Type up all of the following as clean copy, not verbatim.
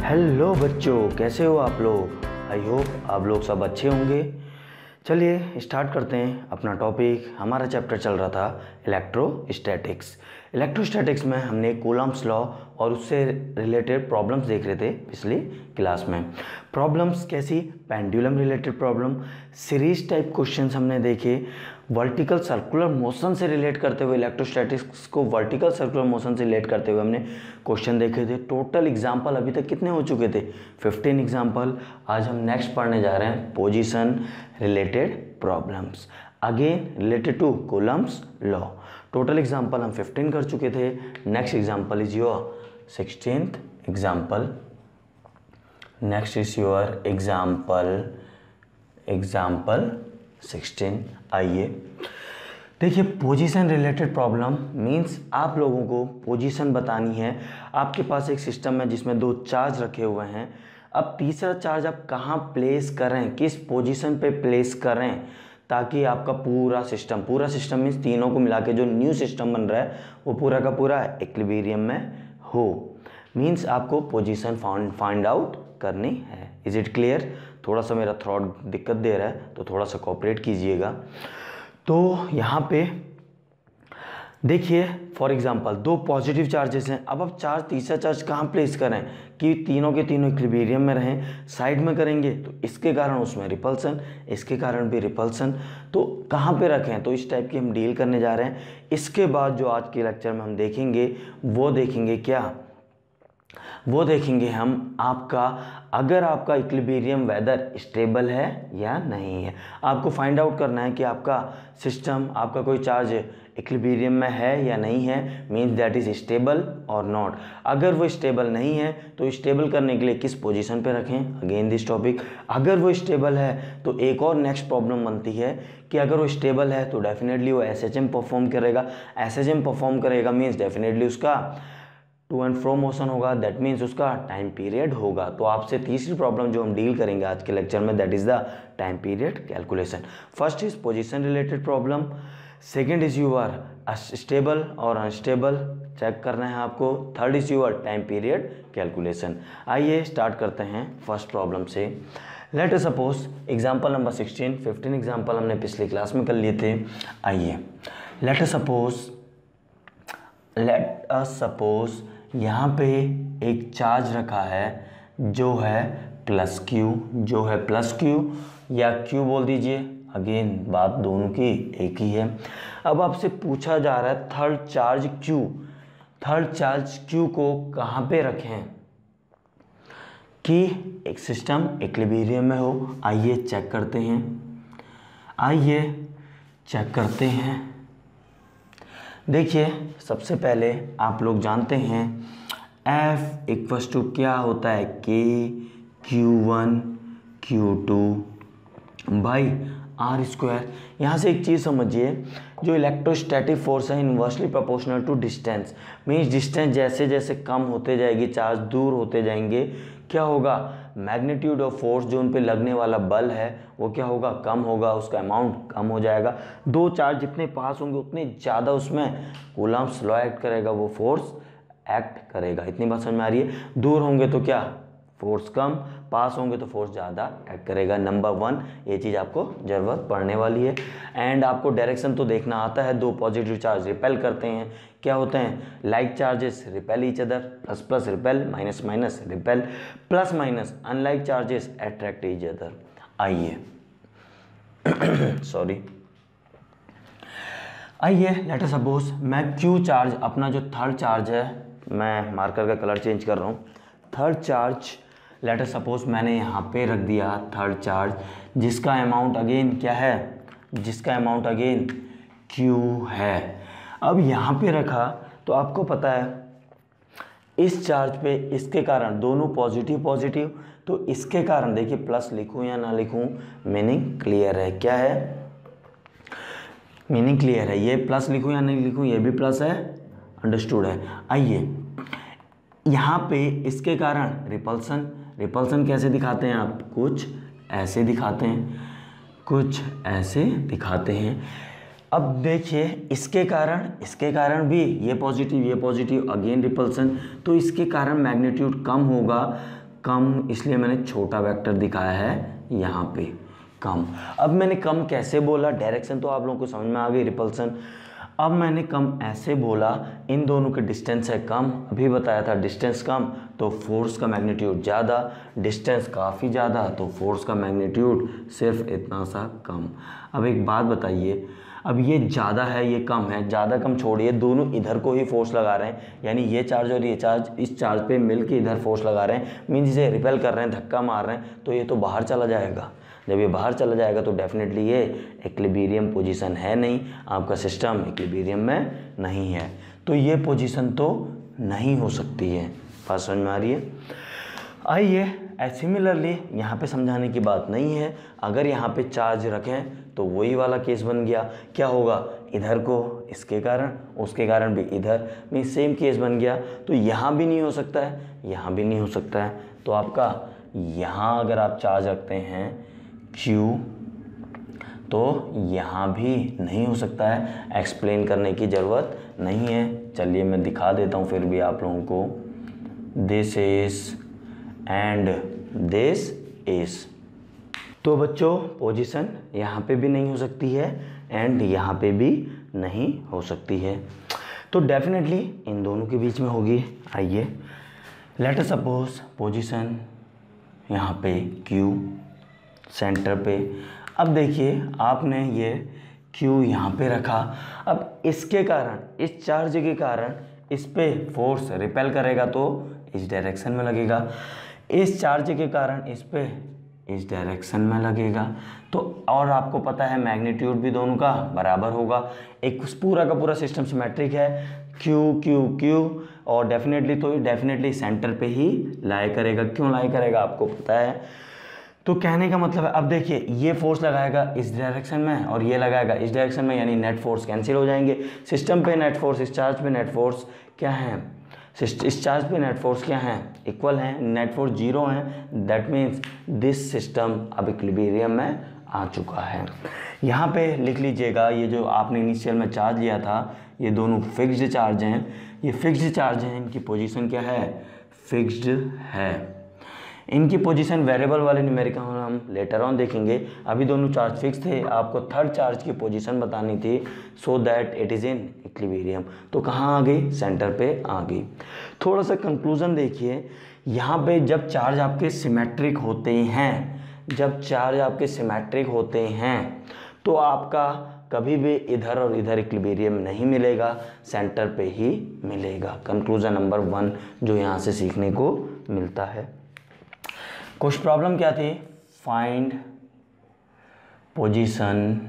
Hello बच्चों, कैसे हो आप लोग। आई होप आप लोग सब अच्छे होंगे। चलिए स्टार्ट करते हैं अपना टॉपिक। हमारा चैप्टर चल रहा था इलेक्ट्रोस्टैटिक्स। इलेक्ट्रोस्टैटिक्स में हमने कूलम्ब्स लॉ और उससे रिलेटेड प्रॉब्लम्स देख रहे थे पिछली क्लास में। प्रॉब्लम्स कैसी, pendulum related problem, series type questions हमने देखे, वर्टिकल सर्कुलर मोशन से रिलेट करते हुए इलेक्ट्रोस्टैटिक्स को वर्टिकल सर्कुलर मोशन से रिलेट करते हुए हमने क्वेश्चन देखे थे। टोटल एग्जाम्पल अभी तक कितने हो चुके थे? 15 एग्जाम्पल। आज हम नेक्स्ट पढ़ने जा रहे हैं position related problems, again related to Coulomb's law. Total example हम 15 कर चुके थे। Next example is your 16th example. Next is your example 16। आइए देखिए, पोजीशन रिलेटेड प्रॉब्लम मींस आप लोगों को पोजीशन बतानी है। आपके पास एक सिस्टम है जिसमें 2 चार्ज रखे हुए हैं। अब तीसरा चार्ज आप कहाँ प्लेस करें, किस पोजीशन पे प्लेस करें, ताकि आपका पूरा सिस्टम मीन्स तीनों को मिला के जो न्यू सिस्टम बन रहा है वो पूरा का पूरा इक्विलिब्रियम में हो। मींस आपको पोजीशन फाइंड आउट करनी है। Is it clear? थोड़ा सा मेरा थ्रॉट दिक्कत दे रहा है तो थोड़ा सा कोऑपरेट कीजिएगा। तो यहाँ पे देखिए, फॉर एग्जांपल 2 पॉजिटिव चार्जेस हैं। अब आप तीसरा चार्ज कहाँ प्लेस करें कि तीनों के तीनों इक्विलिब्रियम में रहें। साइड में करेंगे तो इसके कारण उसमें रिपल्सन, इसके कारण भी रिपल्सन, तो कहाँ पे रखें, तो इस टाइप की हम डील करने जा रहे हैं। इसके बाद जो आज के लेक्चर में हम देखेंगे वो देखेंगे हम आपका, अगर आपका इक्विलिब्रियम वेदर स्टेबल है या नहीं है। आपको फाइंड आउट करना है कि आपका सिस्टम, आपका कोई चार्ज इक्विलिब्रियम में है या नहीं है, मीन्स दैट इज स्टेबल और नॉट। अगर वो स्टेबल नहीं है तो स्टेबल करने के लिए किस पोजीशन पे रखें, अगेन दिस टॉपिक। अगर वो स्टेबल है तो एक और नेक्स्ट प्रॉब्लम बनती है कि अगर वो स्टेबल है तो डेफिनेटली वो एसएचएम परफॉर्म करेगा। एसएचएम परफॉर्म करेगा मीन्स डेफिनेटली उसका टू एंड फ्रो मोशन होगा, दैट मीन्स उसका टाइम पीरियड होगा। तो आपसे तीसरी प्रॉब्लम जो हम डील करेंगे आज के लेक्चर में, that is the time period calculation. First is position related problem, second is your stable और अनस्टेबल चेक करना है आपको, third is your time period calculation. आइए स्टार्ट करते हैं फर्स्ट प्रॉब्लम से। Let us suppose example number 16, 15 example हमने पिछली क्लास में कर लिए थे। आइए लेट अस सपोज यहाँ पे एक चार्ज रखा है जो है प्लस क्यू या क्यू बोल दीजिए, अगेन बात दोनों की एक ही है। अब आपसे पूछा जा रहा है थर्ड चार्ज क्यू को कहाँ पे रखें कि एक सिस्टम इक्विलिब्रियम में हो। आइए चेक करते हैं। देखिए, सबसे पहले आप लोग जानते हैं F इक्वस टू क्या होता है, K Q1 Q2 by are square. यहाँ से एक चीज़ समझिए, जो इलेक्ट्रोस्टैटिक फोर्स है inversely proportional to distance. Means distance जैसे जैसे कम होते जाएगी, चार्ज दूर होते जाएंगे, क्या होगा, मैग्नीट्यूड ऑफ फोर्स जो उन पे लगने वाला बल है वो क्या होगा, कम होगा, उसका अमाउंट कम हो जाएगा। 2 चार्ज जितने पास होंगे उतने ज़्यादा उसमें कूलम्ब्स लॉ एक्ट करेगा, वो फोर्स एक्ट करेगा। इतनी बात समझ में आ रही है? दूर होंगे तो क्या, फोर्स कम, पास होंगे तो फोर्स ज़्यादा एक्ट करेगा। नंबर 1 ये चीज़ आपको ज़रूरत पड़ने वाली है। एंड आपको डायरेक्शन तो देखना आता है, 2 पॉजिटिव चार्ज रिपेल करते हैं, क्या होते हैं, like charges repel each other, plus plus repel, minus minus repel, plus minus unlike charges attract each other. आइए लेट अस सपोज मैं क्यू चार्ज, अपना जो थर्ड चार्ज है, मैं मार्कर का कलर चेंज कर रहा हूँ, third charge late us suppose मैंने यहाँ पे रख दिया थर्ड चार्ज, जिसका अमाउंट अगेन क्या है, क्यू है। अब यहाँ पे रखा तो आपको पता है इस चार्ज पे इसके कारण दोनों पॉजिटिव, तो इसके कारण देखिए प्लस लिखूँ या ना लिखूँ, मीनिंग क्लियर है। क्या है, मीनिंग क्लियर है। ये प्लस लिखूँ या नहीं लिखूँ, ये भी प्लस है, अंडरस्टूड है। आइए यहाँ पे इसके कारण रिपल्सन कैसे दिखाते हैं आप, कुछ ऐसे दिखाते हैं। अब देखिए इसके कारण भी ये पॉजिटिव अगेन रिपल्सन, तो इसके कारण मैग्नीट्यूड कम होगा, कम, इसलिए मैंने छोटा वेक्टर दिखाया है यहाँ पे, कम। अब मैंने कम कैसे बोला, डायरेक्शन तो आप लोगों को समझ में आ गई, रिपल्सन। अब मैंने कम ऐसे बोला, इन दोनों के डिस्टेंस है कम, अभी बताया था डिस्टेंस कम तो फोर्स का मैग्नीट्यूड ज़्यादा, डिस्टेंस काफ़ी ज़्यादा तो फोर्स का मैग्नीट्यूड सिर्फ इतना सा कम। अब एक बात बताइए, अब ये ज़्यादा है ये कम है, ज़्यादा कम छोड़िए, दोनों इधर को ही फोर्स लगा रहे हैं, यानी ये चार्ज और ये चार्ज इस चार्ज पे मिल के इधर फोर्स लगा रहे हैं, मीन्स इसे रिपेल कर रहे हैं, धक्का मार रहे हैं, तो ये तो बाहर चला जाएगा। जब ये बाहर चला जाएगा तो डेफिनेटली ये इक्विलिब्रियम पोजीशन है नहीं, आपका सिस्टम इक्विलिब्रियम में नहीं है, तो ये पोजीशन तो नहीं हो सकती है। बात समझ में आ रही है? आइए सिमिलरली यहाँ पे समझाने की बात नहीं है, अगर यहाँ पे चार्ज रखें तो वही वाला केस बन गया, क्या होगा, इधर को इसके कारण, उसके कारण भी इधर, मीन सेम केस बन गया। तो यहाँ भी नहीं हो सकता है, यहाँ भी नहीं हो सकता है, तो आपका यहाँ अगर आप चार्ज रखते हैं Q तो यहाँ भी नहीं हो सकता है, एक्सप्लेन करने की ज़रूरत नहीं है। चलिए मैं दिखा देता हूँ फिर भी आप लोगों को, this is and this is. तो बच्चों पोजीशन यहाँ पे भी नहीं हो सकती है एंड यहाँ पे भी नहीं हो सकती है, तो डेफिनेटली इन दोनों के बीच में होगी। आइए लेट अस सपोज पोजीशन यहाँ पे Q सेंटर पे। अब देखिए आपने ये Q यहाँ पे रखा, अब इसके कारण, इस चार्ज के कारण इस पे फोर्स रिपेल करेगा तो इस डायरेक्शन में लगेगा, इस चार्ज के कारण इस पे इस डायरेक्शन में लगेगा, तो और आपको पता है मैग्नीट्यूड भी दोनों का बराबर होगा, एक पूरा का पूरा सिस्टम सिमेट्रिक है, Q Q Q, और डेफिनेटली तो डेफिनेटली सेंटर पे ही लाई करेगा। क्यों लाई करेगा आपको पता है, तो कहने का मतलब है, अब देखिए ये फोर्स लगाएगा इस डायरेक्शन में और ये लगाएगा इस डायरेक्शन में, यानी नेट फोर्स कैंसिल हो जाएंगे, सिस्टम पे नेट फोर्स, इस चार्ज पे नेट फोर्स क्या है, इस चार्ज पे नेट फोर्स क्या है, इक्वल है, नेट फोर्स 0 है, दैट मीन्स दिस सिस्टम अब इक्विलिब्रियम में आ चुका है। यहाँ पे लिख लीजिएगा, ये जो आपने इनिशियल में चार्ज लिया था ये दोनों फिक्स्ड चार्ज हैं, ये फिक्स्ड चार्ज हैं, इनकी पोजीशन क्या है, फिक्स्ड है। इनकी पोजीशन वेरिएबल वाले न्यूमेरिकल हम लेटर ऑन देखेंगे, अभी दोनों चार्ज फिक्स थे, आपको थर्ड चार्ज की पोजीशन बतानी थी so that it is in equilibrium, तो कहाँ आ गई, सेंटर पे आ गई। थोड़ा सा कंक्लूजन देखिए, यहाँ पे जब चार्ज आपके सिमेट्रिक होते हैं, जब चार्ज आपके सिमेट्रिक होते हैं तो आपका कभी भी इधर और इधर इक्विलिब्रियम नहीं मिलेगा, सेंटर पे ही मिलेगा। कंक्लूजन नंबर 1 जो यहाँ से सीखने को मिलता है। कुछ प्रॉब्लम क्या थी, find position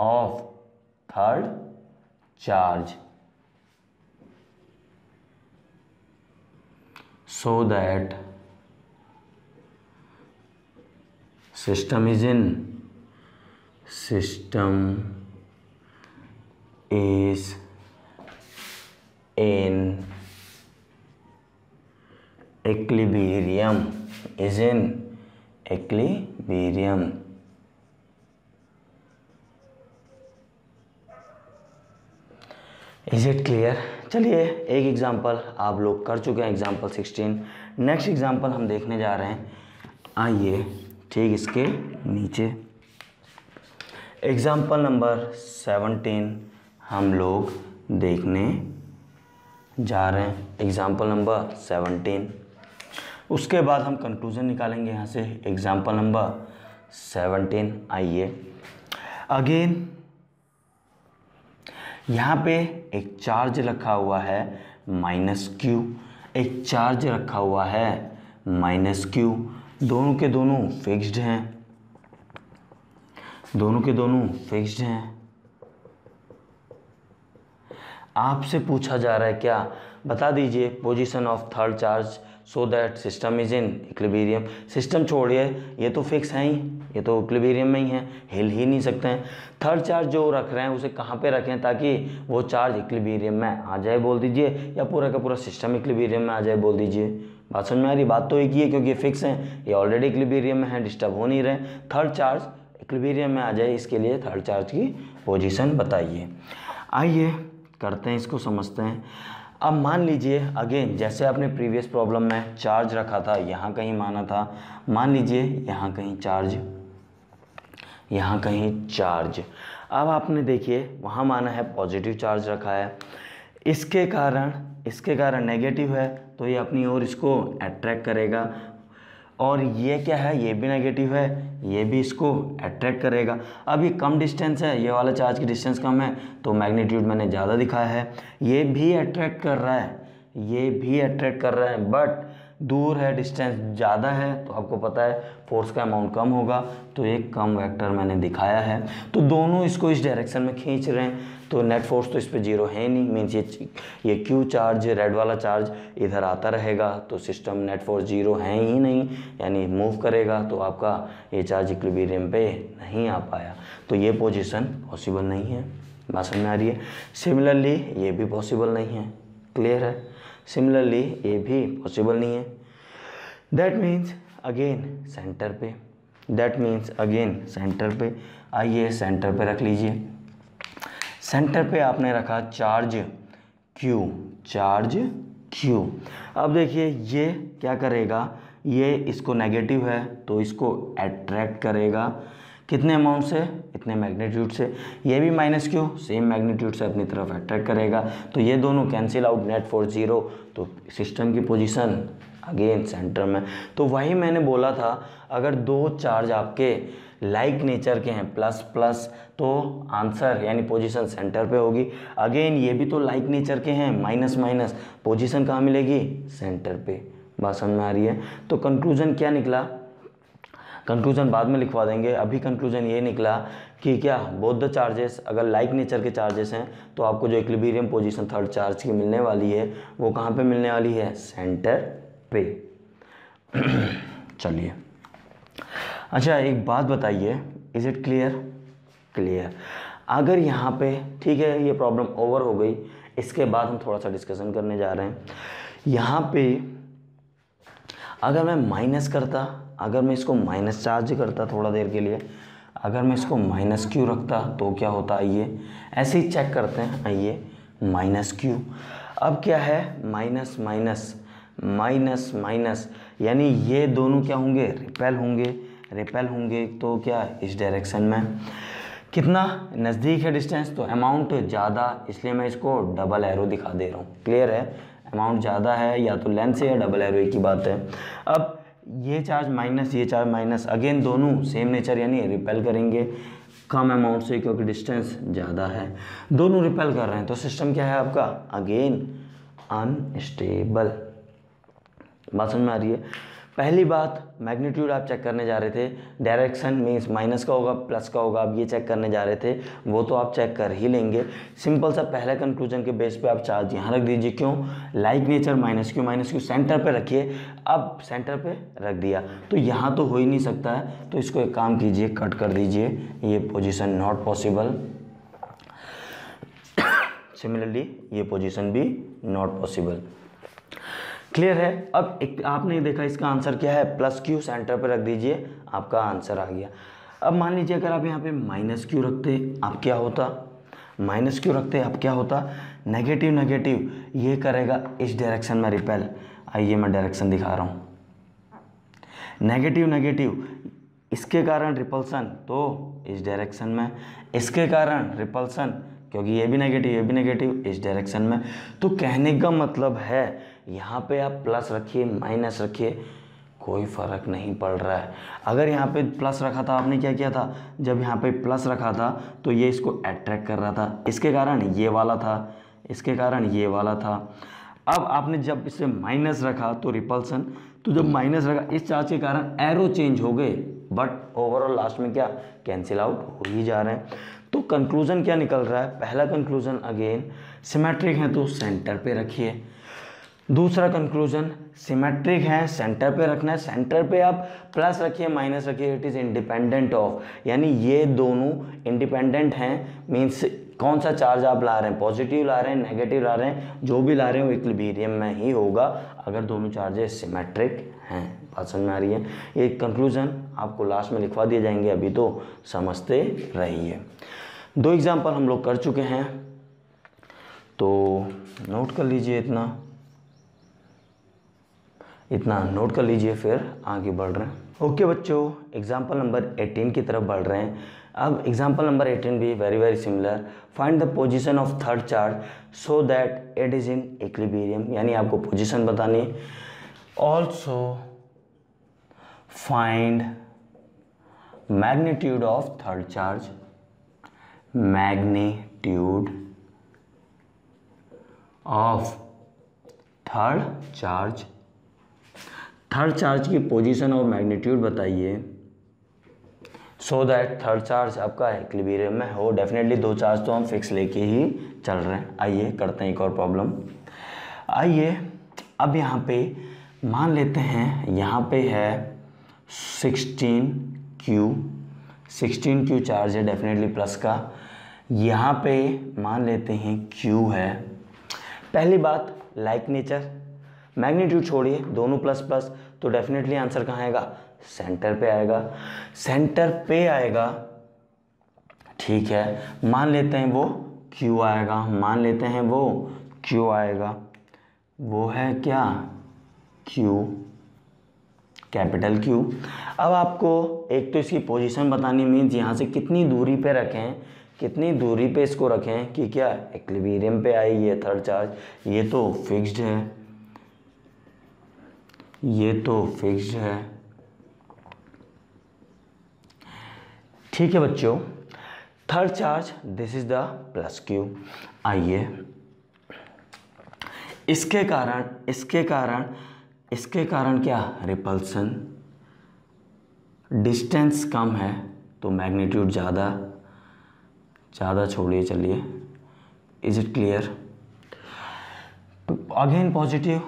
of third charge so that system is in equilibrium, is in equilibrium। Is it clear? चलिए एक एग्जाम्पल आप लोग कर चुके हैं, एग्जाम्पल 16। नेक्स्ट एग्जाम्पल हम देखने जा रहे हैं, आइए ठीक इसके नीचे एग्जाम्पल नंबर 17 हम लोग देखने जा रहे हैं, एग्जाम्पल नंबर 17। उसके बाद हम कंक्लूजन निकालेंगे यहाँ से, एग्जाम्पल नंबर 17। आइए अगेन यहाँ पे एक चार्ज रखा हुआ है -Q, एक चार्ज रखा हुआ है -Q, दोनों के दोनों फिक्स्ड हैं, दोनों के दोनों फिक्स्ड हैं। आपसे पूछा जा रहा है क्या, बता दीजिए position of third charge so that system is in equilibrium. System छोड़िए, ये तो फिक्स है ही, ये तो इक्विलिब्रियम में ही है, हिल ही नहीं सकते हैं। थर्ड चार्ज जो रख रहे हैं उसे कहाँ पे रखें ताकि वो चार्ज इक्विलिब्रियम में आ जाए बोल दीजिए, या पूरा का पूरा सिस्टम इक्विलिब्रियम में आ जाए बोल दीजिए। बात समझ में आ रही? बात तो एक ही है, क्योंकि ये फिक्स है, ये ऑलरेडी इक्विलिब्रियम में है, डिस्टर्ब हो नहीं रहे। थर्ड चार्ज इक्विलिब्रियम में आ जाए, इसके लिए थर्ड चार्ज की पोजीशन बताइए। आइए करते हैं, इसको समझते हैं। अब मान लीजिए अगेन जैसे आपने प्रीवियस प्रॉब्लम में चार्ज रखा था, यहाँ कहीं माना था, मान लीजिए यहाँ कहीं चार्ज, यहाँ कहीं चार्ज। अब आपने देखिए वहाँ माना है पॉजिटिव चार्ज रखा है, इसके कारण नेगेटिव है तो ये अपनी ओर इसको अट्रैक्ट करेगा, और ये क्या है, ये भी नेगेटिव है, ये भी इसको अट्रैक्ट करेगा। अब ये कम डिस्टेंस है, ये वाला चार्ज की डिस्टेंस कम है तो मैग्नीट्यूड मैंने ज़्यादा दिखाया है। ये भी अट्रैक्ट कर रहा है, ये भी अट्रैक्ट कर रहा है, बट दूर है, डिस्टेंस ज़्यादा है, तो आपको पता है फोर्स का अमाउंट कम होगा, तो एक कम वेक्टर मैंने दिखाया है। तो दोनों इसको इस डायरेक्शन में खींच रहे हैं, तो नेट फोर्स तो इस पे जीरो है नहीं, मीन्स ये क्यू चार्ज, रेड वाला चार्ज इधर आता रहेगा, तो सिस्टम नेट फोर्स जीरो है ही नहीं, यानी मूव करेगा, तो आपका ये चार्ज इक्विलिब्रियम पे नहीं आ पाया, तो ये पोजीशन पॉसिबल नहीं है। बात समझ में आ रही है? सिमिलरली ये भी पॉसिबल नहीं है, क्लियर है? सिमिलरली ये भी पॉसिबल नहीं है। दैट मीन्स अगेन सेंटर पे, आइए सेंटर पे रख लीजिए। सेंटर पे आपने रखा चार्ज Q। अब देखिए ये क्या करेगा, ये इसको नेगेटिव है तो इसको अट्रैक्ट करेगा, कितने अमाउंट से, इतने मैग्नीट्यूड से। ये भी माइनस क्यू, सेम मैग्नीट्यूड से अपनी तरफ अट्रैक्ट करेगा, तो ये दोनों cancel out, net force zero, तो सिस्टम की पोजीशन अगेन सेंटर में। तो वही मैंने बोला था, अगर दो चार्ज आपके लाइक नेचर के हैं प्लस प्लस, तो आंसर यानी पोजीशन सेंटर पे होगी। अगेन ये भी तो लाइक नेचर के हैं, माइनस माइनस, पोजीशन कहाँ मिलेगी, सेंटर पे। बात समझ में आ रही है? तो कंक्लूजन क्या निकला, कंक्लूजन बाद में लिखवा देंगे, अभी कंक्लूजन ये निकला कि क्या बोथ द चार्जेस अगर लाइक नेचर के चार्जेस हैं तो आपको जो इक्विलिब्रियम पोजीशन थर्ड चार्ज की मिलने वाली है वो कहाँ पे मिलने वाली है, सेंटर पे। चलिए अच्छा एक बात बताइए, इज इट क्लियर? अगर यहाँ पे ठीक है ये प्रॉब्लम ओवर हो गई, इसके बाद हम थोड़ा सा डिस्कशन करने जा रहे हैं। यहाँ पे अगर मैं माइनस करता, अगर मैं इसको माइनस चार्ज करता थोड़ा देर के लिए, अगर मैं इसको माइनस क्यू रखता तो क्या होता, आइए ऐसे ही चेक करते हैं। आइए माइनस क्यू, अब क्या है, माइनस माइनस माइनस माइनस, यानी ये दोनों क्या होंगे, रिपेल होंगे, तो क्या इस डायरेक्शन में। कितना नज़दीक है डिस्टेंस, तो अमाउंट ज़्यादा, इसलिए मैं इसको डबल एरो दिखा दे रहा हूँ, क्लियर है? अमाउंट ज़्यादा है, या तो लेंथ से या डबल एरो एक ही बात है। अब ये चार्ज माइनस, ये चार्ज माइनस, अगेन दोनों सेम नेचर यानी रिपेल करेंगे कम अमाउंट से, क्योंकि डिस्टेंस ज़्यादा है, दोनों रिपेल कर रहे हैं, तो सिस्टम क्या है आपका, अगेन अनस्टेबल। बात समझ में आ रही है? पहली बात मैग्नीट्यूड आप चेक करने जा रहे थे, डायरेक्शन मीन्स माइनस का होगा प्लस का होगा, आप ये चेक करने जा रहे थे, वो तो आप चेक कर ही लेंगे। सिंपल सा पहले कंक्लूजन के बेस पे आप चार्ज यहाँ रख दीजिए, क्यों, like nature minus Q centre पे रखिए। अब सेंटर पे रख दिया तो यहाँ तो हो ही नहीं सकता है, तो इसको एक काम कीजिए, कट कर दीजिए, ये पोजीशन नॉट पॉसिबल। सिमिलरली ये पोजीशन भी नॉट पॉसिबल, क्लियर है? अब एक आपने देखा इसका आंसर क्या है, प्लस क्यू, सेंटर पे रख दीजिए, आपका आंसर आ गया। अब मान लीजिए अगर आप यहाँ पे माइनस क्यू रखते, अब क्या होता, माइनस क्यू रखते अब क्या होता, नेगेटिव ये करेगा इस डायरेक्शन में रिपेल। आइए मैं डायरेक्शन दिखा रहा हूँ, नेगेटिव इसके कारण रिपल्सन, तो इस डायरेक्शन में, इसके कारण रिपल्सन, क्योंकि ये भी नेगेटिव इस डायरेक्शन में। तो कहने का मतलब है यहाँ पे आप प्लस रखिए माइनस रखिए, कोई फ़र्क नहीं पड़ रहा है। अगर यहाँ पे प्लस रखा था, आपने क्या किया था, जब यहाँ पे प्लस रखा था तो ये इसको अट्रैक्ट कर रहा था, इसके कारण ये वाला था, इसके कारण ये वाला था। अब आपने जब इसे माइनस रखा तो रिपल्सन, तो जब माइनस रखा इस चार्ज के कारण एरो चेंज हो गए, बट ओवरऑल लास्ट में क्या कैंसिल आउट हो ही जा रहे हैं। तो कंक्लूजन क्या निकल रहा है, पहला कंक्लूजन अगेन सिमेट्रिक है तो सेंटर पे रखिए। दूसरा कंक्लूजन सिमेट्रिक है, सेंटर पे रखना है, सेंटर पे आप प्लस रखिए माइनस रखिए, इट इज़ इंडिपेंडेंट ऑफ, यानी ये दोनों इंडिपेंडेंट हैं, मीन्स कौन सा चार्ज आप ला रहे हैं, पॉजिटिव ला रहे हैं नेगेटिव ला रहे हैं, जो भी ला रहे हैं वो इक्विलिब्रियम में ही होगा अगर दोनों चार्जेस सिमेट्रिक हैं। बात समझ में आ रही है? ये कंक्लूज़न आपको लास्ट में लिखवा दिए जाएंगे, अभी तो समझते रहिए। 2 एग्जाम्पल हम लोग कर चुके हैं, तो नोट कर लीजिए, इतना नोट कर लीजिए, फिर आगे बढ़ रहे हैं। ओके बच्चों, एग्जाम्पल नंबर 18 की तरफ बढ़ रहे हैं। अब एग्जाम्पल नंबर 18 भी very similar. Find the position of third charge so that it is in equilibrium, यानी आपको पोजीशन बतानी। Also find magnitude of third charge, magnitude of third charge की पोजीशन और मैग्नीट्यूड बताइए, सो दैट थर्ड चार्ज आपका equilibrium में हो। Definitely 2 charge तो हम फिक्स लेके ही चल रहे हैं। आइए करते हैं एक और प्रॉब्लम। आइए अब यहाँ पे मान लेते हैं, यहाँ पे है 16Q चार्ज है डेफिनेटली प्लस का। यहाँ पे मान लेते हैं Q है। पहली बात लाइक नेचर, मैग्नीट्यूड छोड़िए, दोनों प्लस प्लस, तो डेफिनेटली आंसर कहाँ आएगा? सेंटर पे आएगा। सेंटर पे आएगा, ठीक है, मान लेते हैं वो Q आएगा, वो है क्या? Q, capital Q। अब आपको एक तो इसकी पोजीशन बतानी, मीन्स यहाँ से कितनी दूरी पे रखें, कितनी दूरी पे इसको रखें कि क्या इक्विलिब्रियम पे आए ये थर्ड चार्ज। ये तो फिक्स्ड है, ठीक है बच्चों। Third charge this is the plus Q। आइए इसके कारण क्या? रिपल्सन, डिस्टेंस कम है तो मैग्नीट्यूड ज़्यादा छोड़िए, चलिए। Is it clear? Again positive,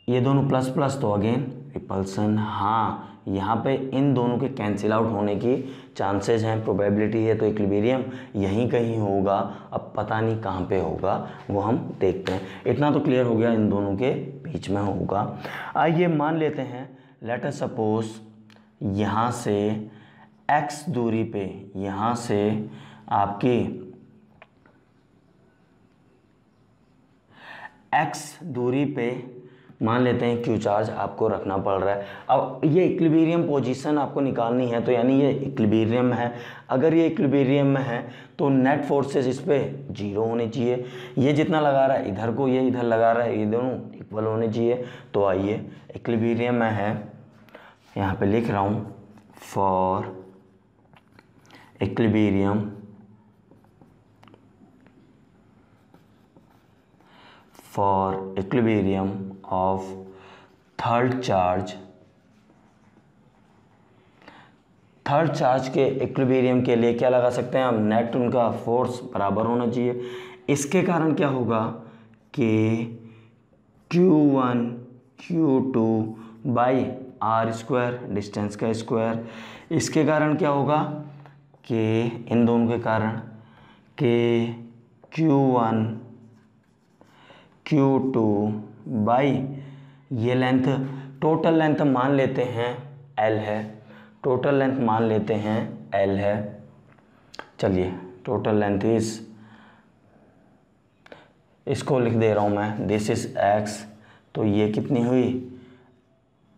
ये दोनों प्लस प्लस तो अगेन रिपल्सन। हाँ, यहाँ पे इन दोनों के कैंसिल आउट होने की चांसेस हैं, प्रोबेबिलिटी है, तो इक्विलिब्रियम यहीं कहीं होगा। अब पता नहीं कहाँ पे होगा, वो हम देखते हैं। इतना तो क्लियर हो गया, इन दोनों के बीच में होगा। आइए मान लेते हैं, लेट अस सपोज यहाँ से x दूरी पे, यहाँ से आपकी x दूरी पे मान लेते हैं Q चार्ज आपको रखना पड़ रहा है। अब ये इक्विलिब्रियम पोजीशन आपको निकालनी है, तो यानी ये इक्विलिब्रियम है। अगर ये इक्विलिब्रियम में है तो नेट फोर्सेस इस पे 0 होने चाहिए। ये जितना लगा रहा है इधर को, ये इधर लगा रहा है, ये दोनों इक्वल होने चाहिए। तो आइए इक्विलिब्रियम में है, यहाँ पे लिख रहा हूँ, for equilibrium of third charge के इक्विलिब्रियम के लिए क्या लगा सकते हैं हम? नेट उनका फोर्स बराबर होना चाहिए। इसके कारण क्या होगा कि Q1 Q2 by R square, distance का स्क्वायर। इसके कारण क्या होगा कि इन दोनों के कारण कि Q1 Q2 बाई ये लेंथ, टोटल लेंथ मान लेते हैं L है, चलिए टोटल लेंथ इज, इसको लिख दे रहा हूँ मैं, दिस इज x, तो ये कितनी हुई?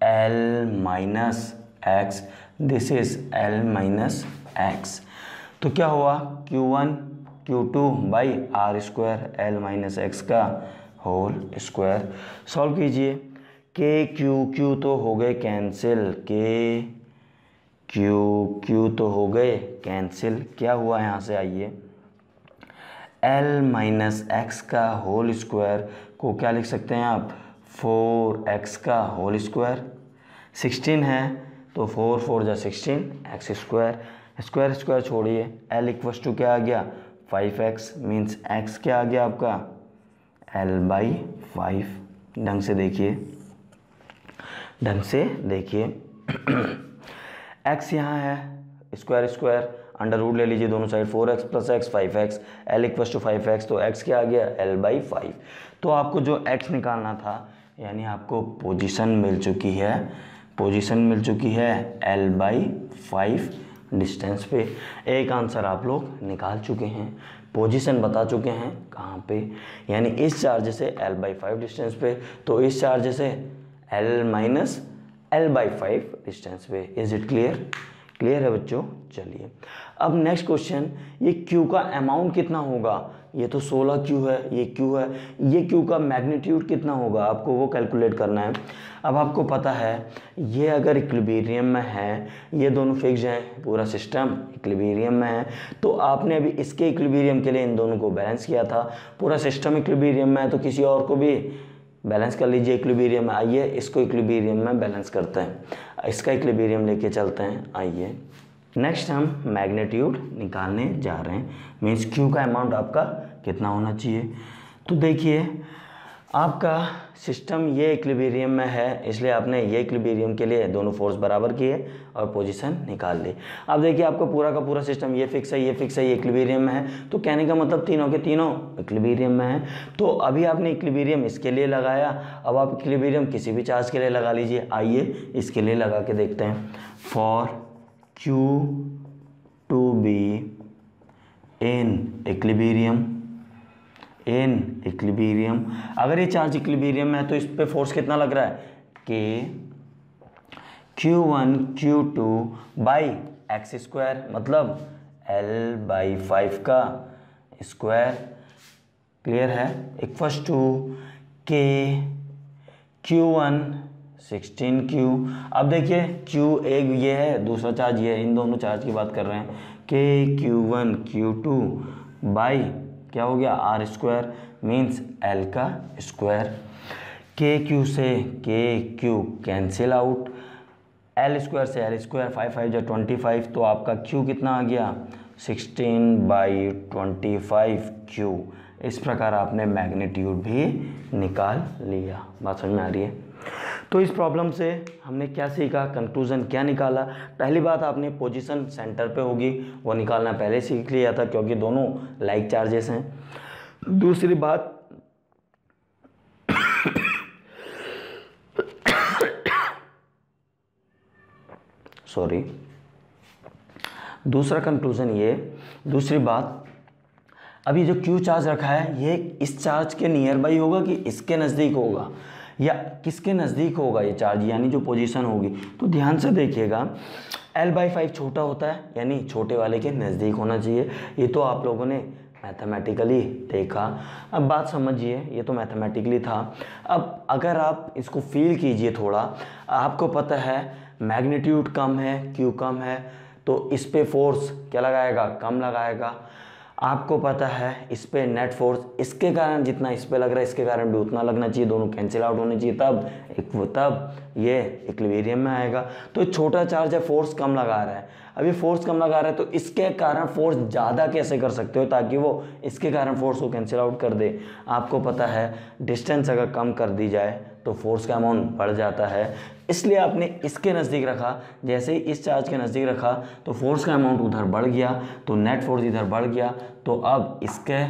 L minus x, this is L minus x. तो क्या हुआ? Q1 Q2 by R square L minus x का होल स्क्वायर। सॉल्व कीजिए, के क्यू तो हो गए कैंसिल, क्या हुआ यहाँ से? आइए L माइनस एक्स का होल स्क्वायर को क्या लिख सकते हैं आप? 4x का होल स्क्वायर। 16 है तो 4 4 जा 16, एक्स स्क्वायर छोड़िए, L इक्वस टू क्या आ गया? 5x, मीन्स x क्या आ गया आपका? L by 5। ढंग से देखिए x यहाँ है, स्क्वायर अंडर रूट ले लीजिए दोनों side, 4x plus x 5x, L equals to 5x, तो x क्या आ गया? L by 5। तो आपको जो x निकालना था, यानी आपको पोजीशन मिल चुकी है, पोजीशन मिल चुकी है L/5 डिस्टेंस पे। एक आंसर आप लोग निकाल चुके हैं, पोजीशन बता चुके हैं कहाँ पे, यानी इस चार्ज से L/5 डिस्टेंस पे, तो इस चार्ज से L-L/5 डिस्टेंस पे। Is it clear? क्लियर है बच्चों? चलिए अब नेक्स्ट क्वेश्चन, ये Q का अमाउंट कितना होगा? ये तो 16Q है, ये Q है, ये Q का मैग्नीट्यूड कितना होगा आपको वो कैलकुलेट करना है। अब आपको पता है ये अगर इक्विलिब्रियम में है, ये दोनों फिक्स हैं, पूरा सिस्टम इक्विलिब्रियम में है, तो आपने अभी इसके इक्विलिब्रियम के लिए इन दोनों को बैलेंस किया था। पूरा सिस्टम इक्विलिब्रियम में है तो किसी और को भी बैलेंस कर लीजिए इक्विलिब्रियम में। आइए इसको इक्विलिब्रियम में बैलेंस करते हैं, इसका इक्विलिब्रियम लेके चलते हैं। आइए नेक्स्ट हम मैग्नीट्यूड निकालने जा रहे हैं, मीन्स Q का अमाउंट आपका कितना होना चाहिए। तो देखिए आपका सिस्टम ये इक्विलिब्रियम में है, इसलिए आपने ये इक्विलिब्रियम के लिए दोनों फोर्स बराबर किए और पोजीशन निकाल ली। अब देखिए आपका पूरा का पूरा सिस्टम ये फिक्स है, ये फिक्स है, ये इक्विलिब्रियम में है, तो कहने का मतलब तीनों के तीनों इक्विलिब्रियम में है। तो अभी आपने इक्विलिब्रियम इसके लिए लगाया, अब आप इक्विलिब्रियम किसी भी चार्ज के लिए लगा लीजिए। आइए इसके लिए लगा के देखते हैं। For Q to be in equilibrium, अगर ये चार्ज इक्विलिब्रियम में है तो इस पे फोर्स कितना लग रहा है कि Q1 Q2 by x square, मतलब L/5 का स्क्वायर। क्लियर है? इक्वल्स टू के Q1 16Q। अब देखिए Q एक ये है, दूसरा चार्ज ये है, इन दोनों चार्ज की बात कर रहे हैं। के Q1 Q2 बाई क्या हो गया R स्क्वायर, मीन्स L का स्क्वायर। के Q से के Q cancel out, L square से L स्क्वायर, 5 5 25, तो आपका Q कितना आ गया 16/25Q। इस प्रकार आपने मैग्नीट्यूड भी निकाल लिया। बात समझ में आ रही है? तो इस प्रॉब्लम से हमने क्या सीखा, कंक्लूजन क्या निकाला? पहली बात आपने पोजीशन सेंटर पे होगी वो निकालना पहले सीख लिया था, क्योंकि दोनों लाइक चार्जेस हैं। दूसरी बात सॉरी, दूसरा कंक्लूजन ये, दूसरी बात, अभी जो Q चार्ज रखा है ये इस चार्ज के नियर बाई होगा कि इसके नज़दीक होगा, या किसके नज़दीक होगा ये चार्ज, यानी जो पोजीशन होगी। तो ध्यान से देखिएगा, L/5 छोटा होता है, यानी छोटे वाले के नज़दीक होना चाहिए। ये तो आप लोगों ने मैथमेटिकली देखा। अब बात समझिए, ये तो मैथमेटिकली था। अब अगर आप इसको फील कीजिए थोड़ा, आपको पता है मैग्नीट्यूड कम है, Q कम है, तो इस पे फोर्स क्या लगाएगा, कम लगाएगा। आपको पता है इस पे नेट फोर्स, इसके कारण जितना इस पे लग रहा है इसके कारण भी उतना लगना चाहिए, दोनों कैंसिल आउट होने चाहिए, तब ये इक्विलिब्रियम में आएगा। तो छोटा चार्ज है, फोर्स कम लगा रहा है, अभी फोर्स कम लगा रहा है, तो इसके कारण फोर्स ज़्यादा कैसे कर सकते हो ताकि वो इसके कारण फोर्स को कैंसिल आउट कर दे। आपको पता है डिस्टेंस अगर कम कर दी जाए तो फोर्स का अमाउंट बढ़ जाता है, इसलिए आपने इसके नज़दीक रखा। जैसे ही इस चार्ज के नज़दीक रखा तो फोर्स का अमाउंट उधर बढ़ गया, तो नेट फोर्स इधर बढ़ गया, तो अब इसके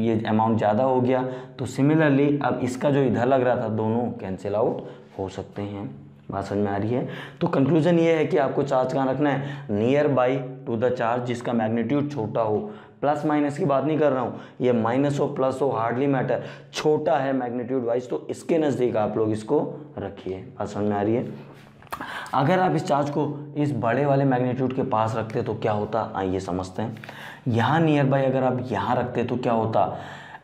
ये अमाउंट ज़्यादा हो गया। तो सिमिलरली अब इसका जो इधर लग रहा था दोनों कैंसिल आउट हो सकते हैं। बात समझ में आ रही है? तो कंक्लूजन ये है कि आपको चार्ज कहाँ रखना है, near by two the charge जिसका मैग्नीट्यूड छोटा हो। प्लस माइनस की बात नहीं कर रहा हूँ, ये माइनस हो प्लस हो हार्डली मैटर, छोटा है मैग्नीट्यूड वाइज, तो इसके नज़दीक आप लोग इसको रखिए। बात समझ में आ रही है? अगर आप इस चार्ज को इस बड़े वाले मैग्नीट्यूड के पास रखते तो क्या होता, आइए समझते हैं। यहाँ नियर बाई अगर आप यहाँ रखते तो क्या होता,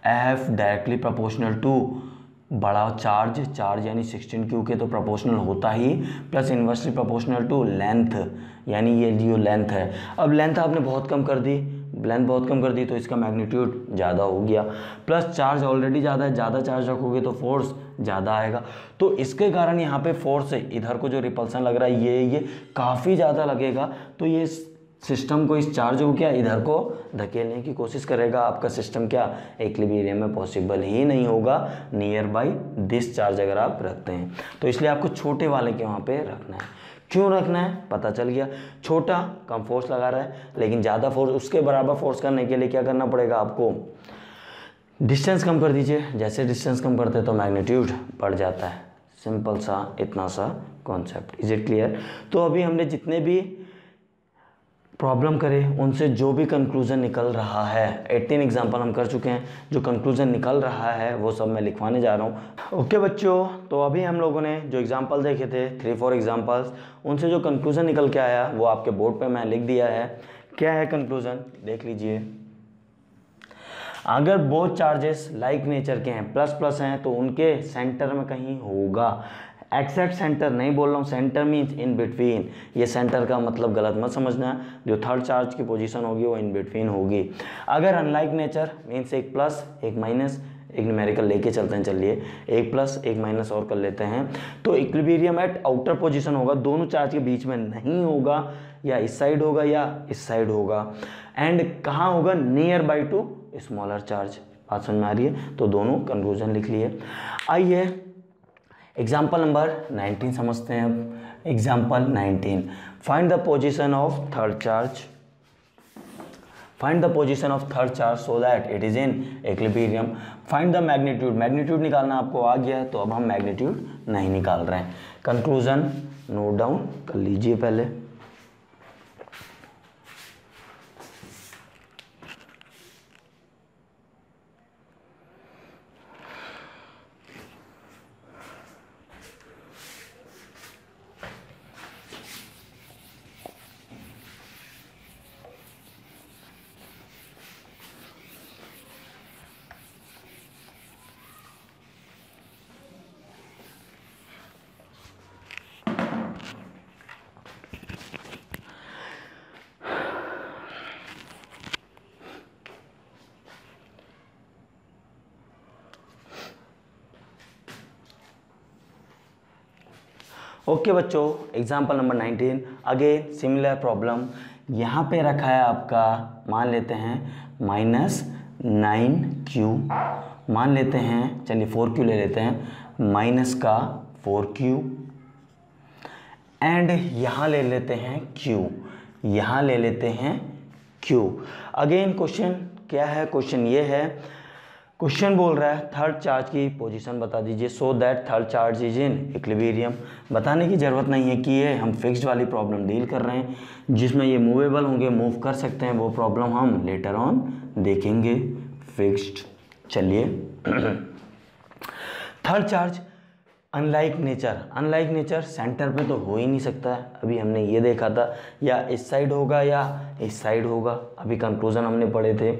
F डायरेक्टली प्रोपोर्शनल टू बड़ा चार्ज यानी 16Q के तो प्रोपोर्शनल होता ही, plus inversely proportional to length, यानी ये जो लेंथ है। अब लेंथ आपने बहुत कम कर दी, तो इसका मैग्नीट्यूड ज़्यादा हो गया, प्लस चार्ज ऑलरेडी ज़्यादा है, ज़्यादा चार्ज रखोगे तो फोर्स ज़्यादा आएगा, तो इसके कारण यहाँ पे फोर्स है, इधर को जो रिपल्सन लग रहा है ये काफ़ी ज़्यादा लगेगा, तो ये सिस्टम को, इस चार्ज को क्या इधर को धकेलने की कोशिश करेगा। आपका सिस्टम क्या इक्विलिब्रियम में पॉसिबल ही नहीं होगा नियर बाई दिस चार्ज अगर आप रखते हैं, तो इसलिए आपको छोटे वाले के वहाँ पे रखना है। क्यों रखना है पता चल गया, छोटा कम फोर्स लगा रहा है, लेकिन ज़्यादा फोर्स, उसके बराबर फोर्स करने के लिए क्या करना पड़ेगा आपको, डिस्टेंस कम कर दीजिए। जैसे डिस्टेंस कम करते हैं तो मैग्नीट्यूड बढ़ जाता है। सिंपल सा इतना सा कॉन्सेप्ट। Is it clear? तो अभी हमने जितने भी प्रॉब्लम करे उनसे जो भी कंक्लूज़न निकल रहा है, 18 एग्जाम्पल हम कर चुके हैं, जो कंक्लूज़न निकल रहा है वो सब मैं लिखवाने जा रहा हूँ। ओके बच्चों, तो अभी हम लोगों ने जो एग्जाम्पल देखे थे 3-4 एग्जाम्पल्स, उनसे जो कंक्लूज़न निकल के आया वो आपके बोर्ड पे मैं लिख दिया है। क्या है कंक्लूज़न, देख लीजिए। अगर बोथ चार्जेस लाइक नेचर के हैं, प्लस प्लस हैं, तो उनके सेंटर में कहीं होगा। एक्सैक्ट सेंटर नहीं बोल रहा हूँ, सेंटर मीन्स इन बिटवीन। ये सेंटर का मतलब गलत मत समझना, जो थर्ड चार्ज की पोजीशन होगी वो इन बिटवीन होगी। अगर अनलाइक नेचर मीन्स एक प्लस एक माइनस, एक न्यूमेरिकल लेके चलते हैं, चलिए एक प्लस एक माइनस और कर लेते हैं, तो इक्विलिब्रियम एट आउटर पोजीशन होगा, दोनों चार्ज के बीच में नहीं होगा, या इस साइड होगा या इस साइड होगा। एंड कहाँ होगा, near by two smaller charge. बात समझ में आ रही है? तो दोनों कंक्लूजन लिख लिए। आइए एग्जाम्पल नंबर 19 समझते हैं अब। Example 19, find the position of third charge, find the position of third charge so that it is in equilibrium. Find the magnitude, magnitude निकालना आपको आ गया है, तो अब हम मैग्नीट्यूड नहीं निकाल रहे हैं। कंक्लूजन नोट डाउन कर लीजिए पहले। ओके बच्चों, example number 19, again similar problem. यहाँ पे रखा है आपका, मान लेते हैं -9q, मान लेते हैं, चलिए 4q ले लेते हैं, माइनस का 4q, एंड यहाँ ले लेते हैं q, यहाँ ले लेते हैं q। अगेन क्वेश्चन क्या है, क्वेश्चन ये है, क्वेश्चन बोल रहा है थर्ड चार्ज की पोजीशन बता दीजिए so that third charge is in equilibrium. बताने की ज़रूरत नहीं है कि ये हम फिक्स्ड वाली प्रॉब्लम डील कर रहे हैं, जिसमें ये मूवेबल होंगे, मूव कर सकते हैं, वो प्रॉब्लम हम लेटर ऑन देखेंगे। फिक्स्ड, चलिए third charge unlike nature, unlike nature centre पे तो हो ही नहीं सकता है, अभी हमने ये देखा था, या इस साइड होगा या इस साइड होगा, अभी कंक्लूजन हमने पढ़े थे।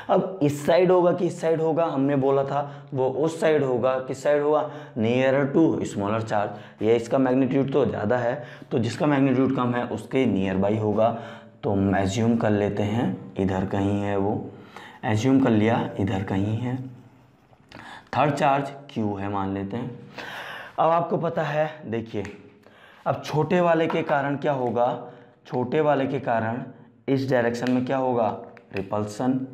अब इस साइड होगा कि इस साइड होगा, हमने बोला था वो उस साइड होगा, किस साइड होगा, नियरर टू स्मॉलर चार्ज। ये इसका मैग्नीट्यूड तो ज़्यादा है, तो जिसका मैग्नीट्यूड कम है उसके नियर बाई होगा, तो हम एज्यूम कर लेते हैं इधर कहीं है, वो एज्यूम कर लिया इधर कहीं है। थर्ड चार्ज क्यू है मान लेते हैं। अब आपको पता है, देखिए अब छोटे वाले के कारण क्या होगा, छोटे वाले के कारण इस डायरेक्शन में क्या होगा, रिपल्सन।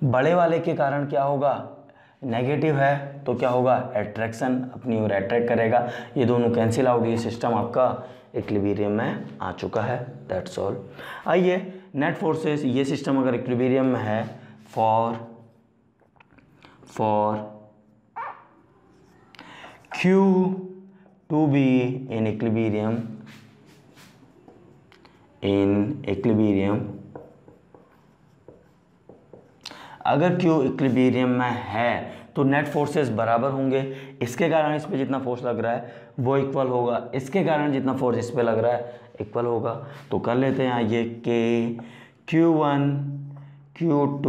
बड़े वाले के कारण क्या होगा, नेगेटिव है, तो क्या होगा, अट्रैक्शन, अपनी ओर अट्रैक्ट करेगा। ये दोनों कैंसिल आउट, ये सिस्टम आपका इक्विलिब्रियम में आ चुका है, दैट्स ऑल। आइए नेट फोर्सेस, ये सिस्टम अगर इक्विलिब्रियम में है, for Q to be in equilibrium, अगर Q इक्विलिब्रियम में है तो नेट फोर्सेस बराबर होंगे, इसके कारण इस पे जितना फोर्स लग रहा है वो इक्वल होगा, इसके कारण जितना फोर्स इस पे लग रहा है इक्वल होगा। तो कर लेते हैं ये K Q1 Q2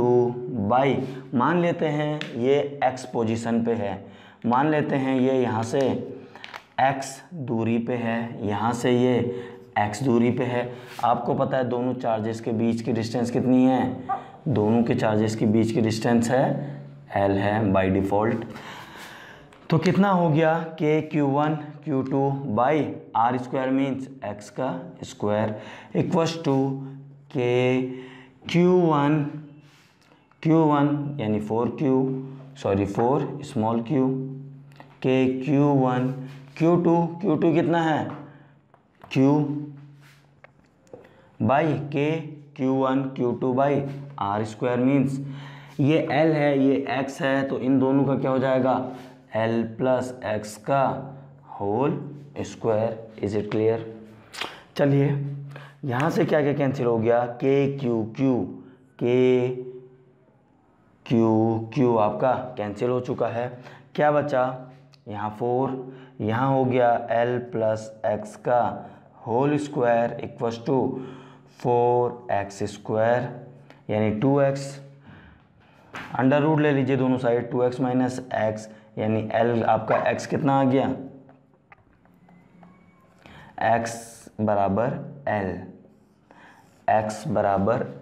बाई, मान लेते हैं ये x पोजीशन पे है, मान लेते हैं ये यहाँ से x दूरी पे है, यहाँ से ये x दूरी पे है। आपको पता है दोनों चार्जेस के बीच की डिस्टेंस कितनी है, दोनों के चार्जेस के बीच की डिस्टेंस है l है बाय डिफ़ॉल्ट। तो कितना हो गया, k Q1 Q2 by are square means x का square equals to k Q1 यानी 4 small q, k Q1 Q2 कितना है q by k Q1 Q2 by are square means ये l है ये x है, तो इन दोनों का क्या हो जाएगा एल प्लस एक्स का whole square. Is it clear? चलिए यहाँ से क्या क्या कैंसिल हो गया, के क्यू क्यू आपका कैंसिल हो चुका है। क्या बचा यहाँ 4, यहाँ हो गया एल प्लस एक्स का whole square equals to 4x square यानी 2x। अंडर रूट ले लीजिए दोनों साइड, 2x माइनस एक्स यानी l आपका x कितना आ गया, x बराबर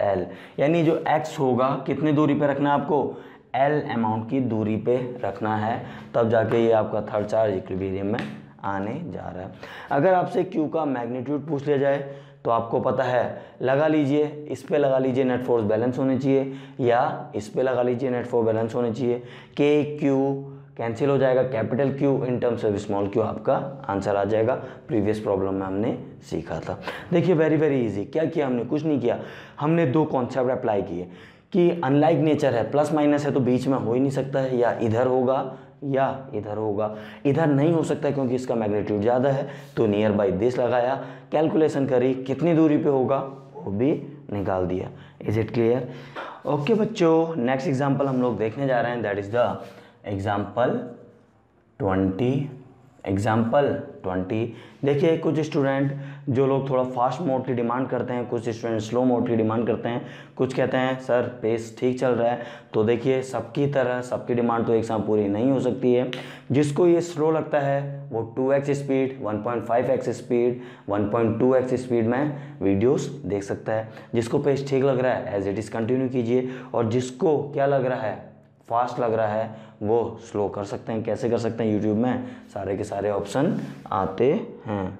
l यानी जो x होगा कितनी दूरी पे रखना है आपको, l अमाउंट की दूरी पे रखना है, तब जाके ये आपका थर्ड चार्ज इक्विलिब्रियम में आने जा रहा है। अगर आपसे q का मैग्नीट्यूड पूछ लिया जाए तो आपको पता है, लगा लीजिए, इस पे लगा लीजिए नेट फोर्स बैलेंस होनी चाहिए, या इस पे लगा लीजिए नेट फोर्स बैलेंस होनी चाहिए। के क्यू कैंसिल हो जाएगा, capital Q in terms of small Q आपका आंसर आ जाएगा। प्रीवियस प्रॉब्लम में हमने सीखा था। देखिए वेरी इजी। क्या किया हमने, कुछ नहीं किया, हमने दो कॉन्सेप्ट अप्लाई किए कि अनलाइक नेचर है, प्लस माइनस है तो बीच में हो ही नहीं सकता है, या इधर होगा या इधर होगा। इधर नहीं हो सकता है क्योंकि इसका मैग्नीट्यूड ज़्यादा है, तो नियर बाई दिस लगाया, कैलकुलेशन करी, कितनी दूरी पे होगा वो भी निकाल दिया। Is it clear? ओके बच्चों, नेक्स्ट एग्जाम्पल हम लोग देखने जा रहे हैं, दैट इज द एग्जाम्पल 20। देखिए कुछ स्टूडेंट जो लोग थोड़ा फास्ट मोड की डिमांड करते हैं, कुछ स्टूडेंट स्लो मोड की डिमांड करते हैं, कुछ कहते हैं सर पेस ठीक चल रहा है। तो देखिए सबकी तरह सबकी डिमांड तो एक साथ पूरी नहीं हो सकती है। जिसको ये स्लो लगता है वो 2x speed, 1.5x speed, 1.2x speed में वीडियोस देख सकता है। जिसको पेस ठीक लग रहा है एज इट इज़ कंटिन्यू कीजिए, और जिसको क्या लग रहा है, फास्ट लग रहा है, वो स्लो कर सकते हैं। कैसे कर सकते हैं, यूट्यूब में सारे के सारे ऑप्शन आते हैं।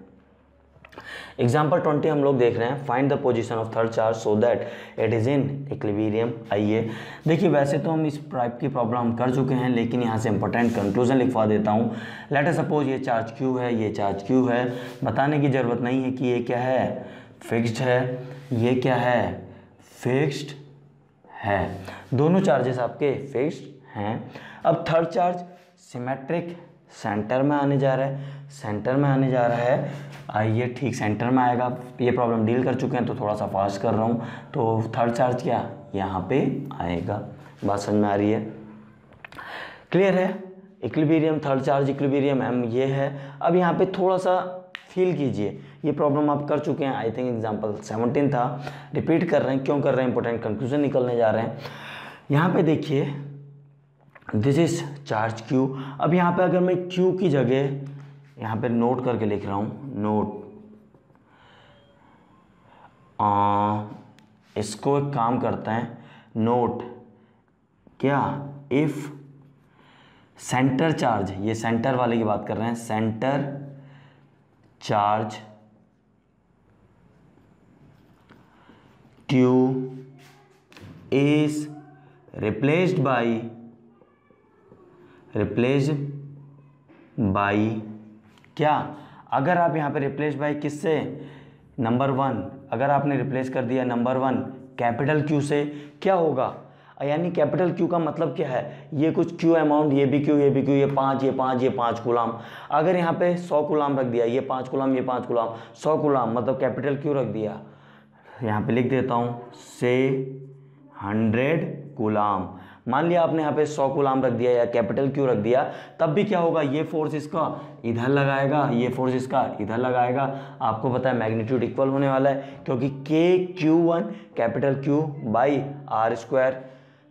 एग्जाम्पल 20 हम लोग देख रहे हैं, find the position of third charge so that it is in equilibrium. आइए देखिए, वैसे तो हम इस टाइप की प्रॉब्लम हम कर चुके हैं, लेकिन यहाँ से इंपॉर्टेंट कंक्लूजन लिखवा देता हूँ। लेट अस सपोज ये चार्ज क्यू है, ये चार्ज क्यू है। बताने की ज़रूरत नहीं है कि ये क्या है, फिक्स्ड है, ये क्या है, फिक्स्ड है। दोनों चार्जेस आपके फिक्स्ड हैं। अब थर्ड चार्ज सिमेट्रिक सेंटर में आने जा रहा है, सेंटर में आने जा रहा है। आइए ठीक सेंटर में आएगा। ये प्रॉब्लम डील कर चुके हैं तो थोड़ा सा फास्ट कर रहा हूँ। तो थर्ड चार्ज क्या यहाँ पे आएगा, बात समझ में आ रही है? क्लियर है? इक्विलिब्रियम, थर्ड चार्ज इक्विलिब्रियम एम ये है। अब यहाँ पे थोड़ा सा फील कीजिए, ये प्रॉब्लम आप कर चुके हैं, आई थिंक एग्जाम्पल 17 था, रिपीट कर रहे हैं। क्यों कर रहे हैं, इंपॉर्टेंट कंक्लूजन निकलने जा रहे हैं। यहाँ पे देखिए दिस इज चार्ज क्यू। अब यहाँ पे अगर मैं क्यू की जगह यहाँ पे नोट करके लिख रहा हूँ, नोट, इसको एक काम करते हैं, नोट क्या, इफ सेंटर चार्ज, ये सेंटर वाले की बात कर रहे हैं, centre charge Q is replaced by क्या, अगर आप यहाँ पे रिप्लेस बाई किससे, नंबर 1, अगर आपने रिप्लेस कर दिया नंबर 1 कैपिटल क्यू से, क्या होगा, यानी कैपिटल क्यू का मतलब क्या है, ये कुछ क्यू अमाउंट, ये भी क्यू, ये भी क्यू, ये 5 कूलाम। अगर यहाँ पे 100 कूलाम रख दिया, ये 5 कूलाम, ये 5 कूलाम, 100 कूलाम मतलब कैपिटल क्यू रख दिया। यहाँ पे लिख देता हूँ से 100 कूलाम। मान लिया आपने यहाँ पे 100 कूलाम रख दिया या कैपिटल क्यू रख दिया, तब भी क्या होगा, ये फोर्स इसका इधर लगाएगा, ये फोर्स इसका इधर लगाएगा। आपको पता है मैग्नीट्यूड इक्वल होने वाला है, क्योंकि K Q one capital Q by are square,